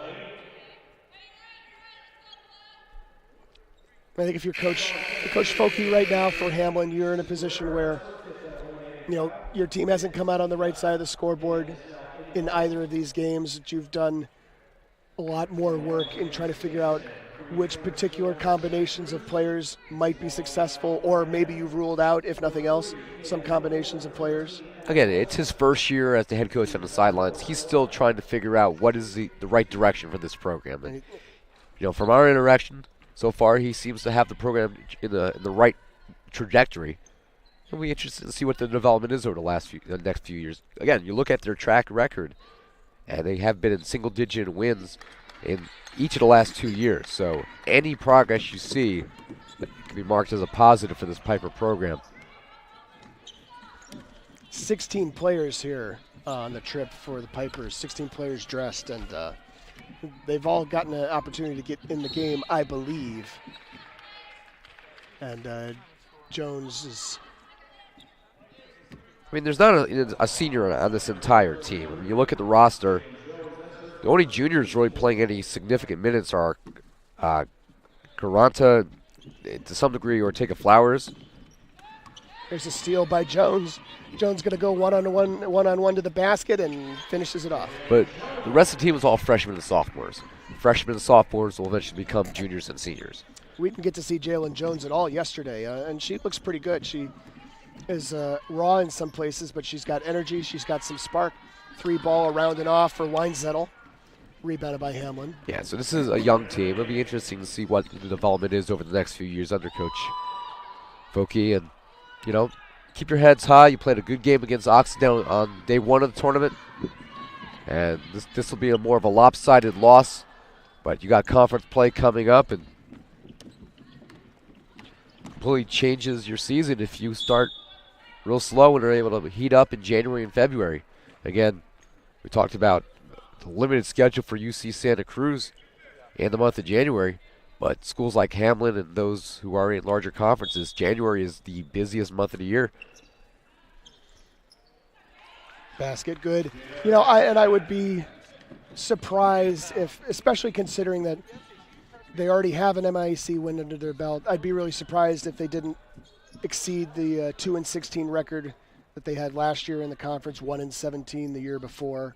I think if you're Coach Folke right now for Hamline, you're in a position where, your team hasn't come out on the right side of the scoreboard in either of these games. That you've done a lot more work in trying to figure out which particular combinations of players might be successful, or maybe you've ruled out, if nothing else, some combinations of players. Again, it's his first year as the head coach on the sidelines. He's still trying to figure out what is the right direction for this program. And, from our interaction so far, he seems to have the program in the right trajectory. It'll be interesting to see what the development is over the next few years. Again, you look at their track record, and they have been in single-digit wins in each of the last 2 years. So any progress you see can be marked as a positive for this Piper program. 16 players here on the trip for the Pipers, 16 players dressed, and they've all gotten an opportunity to get in the game, I believe. And Jones is... there's not a senior on this entire team. You look at the roster, the only juniors really playing any significant minutes are Caranta, to some degree, Ortega Flowers. There's a steal by Jones. Jones going to go one-on-one to the basket and finishes it off. But the rest of the team is all freshmen and sophomores. Freshmen and sophomores will eventually become juniors and seniors. We didn't get to see Jalen Jones at all yesterday, and she looks pretty good. She is raw in some places, but she's got energy. She's got some spark. 3 ball around and off for Weinzettel. Rebounded by Hamline. Yeah, so this is a young team. It'll be interesting to see what the development is over the next few years under Coach Folke. And, keep your heads high. You played a good game against Occidental on day 1 of the tournament. And this will be more of a lopsided loss. But you got conference play coming up, and completely changes your season if you start real slow and are able to heat up in January and February. Again, we talked about the limited schedule for UC Santa Cruz in the month of January, but schools like Hamline and those who are in larger conferences, January is the busiest month of the year. Basket, good. I would be surprised if, especially considering that they already have an MIAC win under their belt, I'd be really surprised if they didn't exceed the 2-16 record that they had last year in the conference, 1-17 the year before.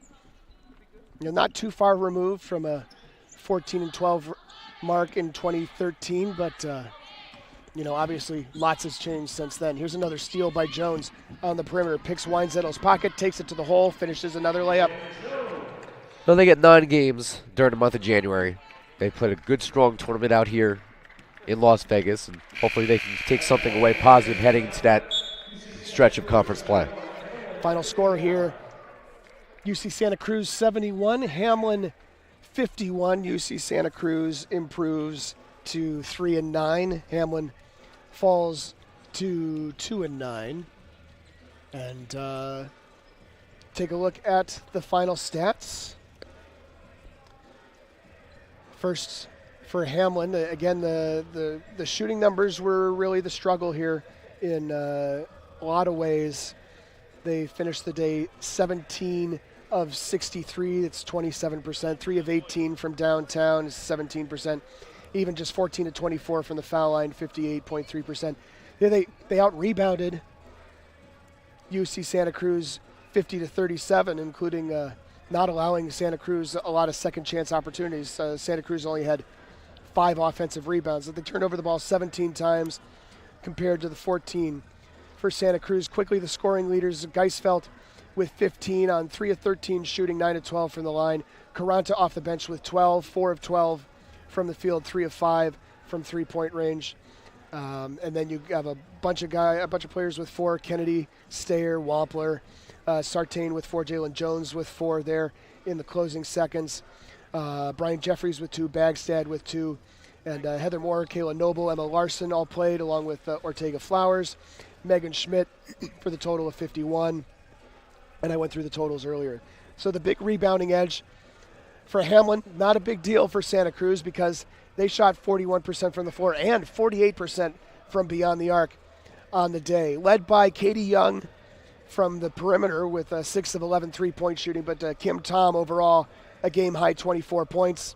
Not too far removed from a 14-12 mark in 2013, but obviously lots has changed since then. Here's another steal by Jones on the perimeter. Picks Weinzettel's pocket, takes it to the hole, finishes another layup. Well, they get 9 games during the month of January. They played a good, strong tournament out here in Las Vegas, and hopefully they can take something away positive heading into that stretch of conference play. Final score here, UC Santa Cruz 71, Hamline 51. UC Santa Cruz improves to 3-9. Hamline falls to 2-9. And take a look at the final stats. First, for Hamline, again, the shooting numbers were really the struggle here in a lot of ways. They finished the day 17 of 63, it's 27%. 3 of 18 from downtown is 17%. Even just 14 of 24 from the foul line, 58.3%. They out-rebounded UC Santa Cruz 50-37, including not allowing Santa Cruz a lot of second chance opportunities. Santa Cruz only had 5 offensive rebounds. They turned over the ball 17 times compared to the 14 for Santa Cruz. Quickly, the scoring leaders, Geisfeld with 15 on 3 of 13 shooting, 9 of 12 from the line. Caranta off the bench with 12, 4 of 12 from the field, 3 of 5 from three-point range. And then you have a bunch of players with 4, Kennedy, Stayer, Wampler, Sartain with 4, Jalen Jones with 4 there in the closing seconds. Brian Jeffries with 2, Bagstad with 2, and Heather Moore, Kayla Noble, Emma Larson all played along with Ortega Flowers, Megan Schmidt for the total of 51. And I went through the totals earlier. So the big rebounding edge for Hamline, not a big deal for Santa Cruz because they shot 41% from the floor and 48% from beyond the arc. on the day. Led by Katie Young from the perimeter with 6 of 11 3-point shooting, but Kim Tom overall a game-high 24 points.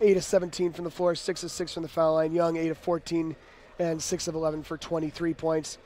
8 of 17 from the floor, 6 of 6 from the foul line. Young, 8 of 14, and 6 of 11 for 23 points.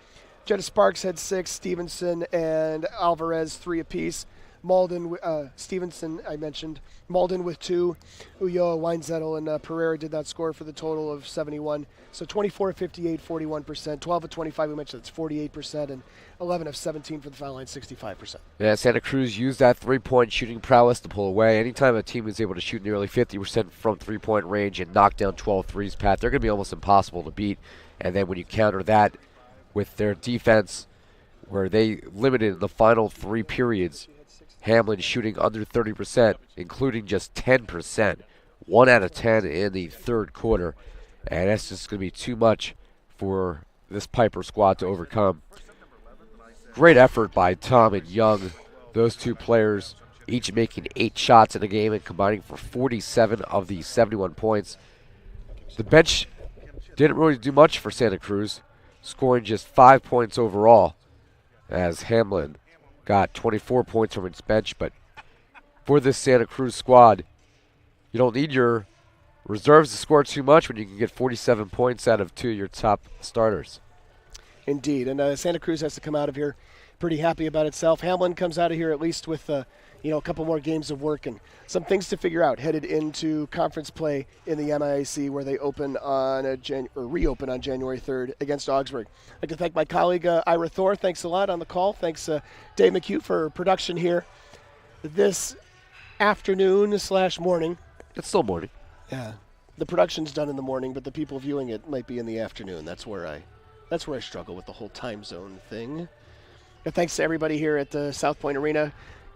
Jetta Sparks had 6, Stevenson and Alvarez 3 apiece. Malden, Stevenson, I mentioned. Malden with 2. Ulloa, Weinzettel, and Pereira did not score for the total of 71. So 24 of 58, 41%. 12 of 25, we mentioned that's 48%. And 11 of 17 for the foul line, 65%. Yeah, Santa Cruz used that three-point shooting prowess to pull away. Anytime a team is able to shoot nearly 50% from three-point range and knock down 12 threes, Pat, they're going to be almost impossible to beat. And then when you counter that with their defense, where they limited the final 3 periods, Hamline shooting under 30%, including just 10%, 1 out of 10 in the third quarter. And that's just going to be too much for this Piper squad to overcome. Great effort by Tom and Young. Those 2 players each making 8 shots in the game and combining for 47 of the 71 points. The bench didn't really do much for Santa Cruz, scoring just 5 points overall, as Hamline got 24 points from its bench. But for this Santa Cruz squad, you don't need your reserves to score too much when you can get 47 points out of 2 of your top starters. Indeed, and Santa Cruz has to come out of here pretty happy about itself. Hamline comes out of here at least with a couple more games of work and some things to figure out headed into conference play in the MIAC, where they open on reopen on January 3rd against Augsburg. I'd like to thank my colleague Ira Thor. Thanks a lot on the call. Thanks Dave McHugh for production here this afternoon/morning. It's still morning. Yeah, the production's done in the morning, but the people viewing it might be in the afternoon. That's where I struggle with the whole time zone thing. And thanks to everybody here at the South Point Arena.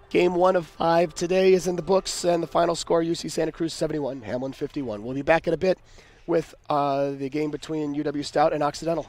Game 1 of 5 today is in the books, and the final score, UC Santa Cruz 71, Hamline 51. We'll be back in a bit with the game between UW Stout and Occidental.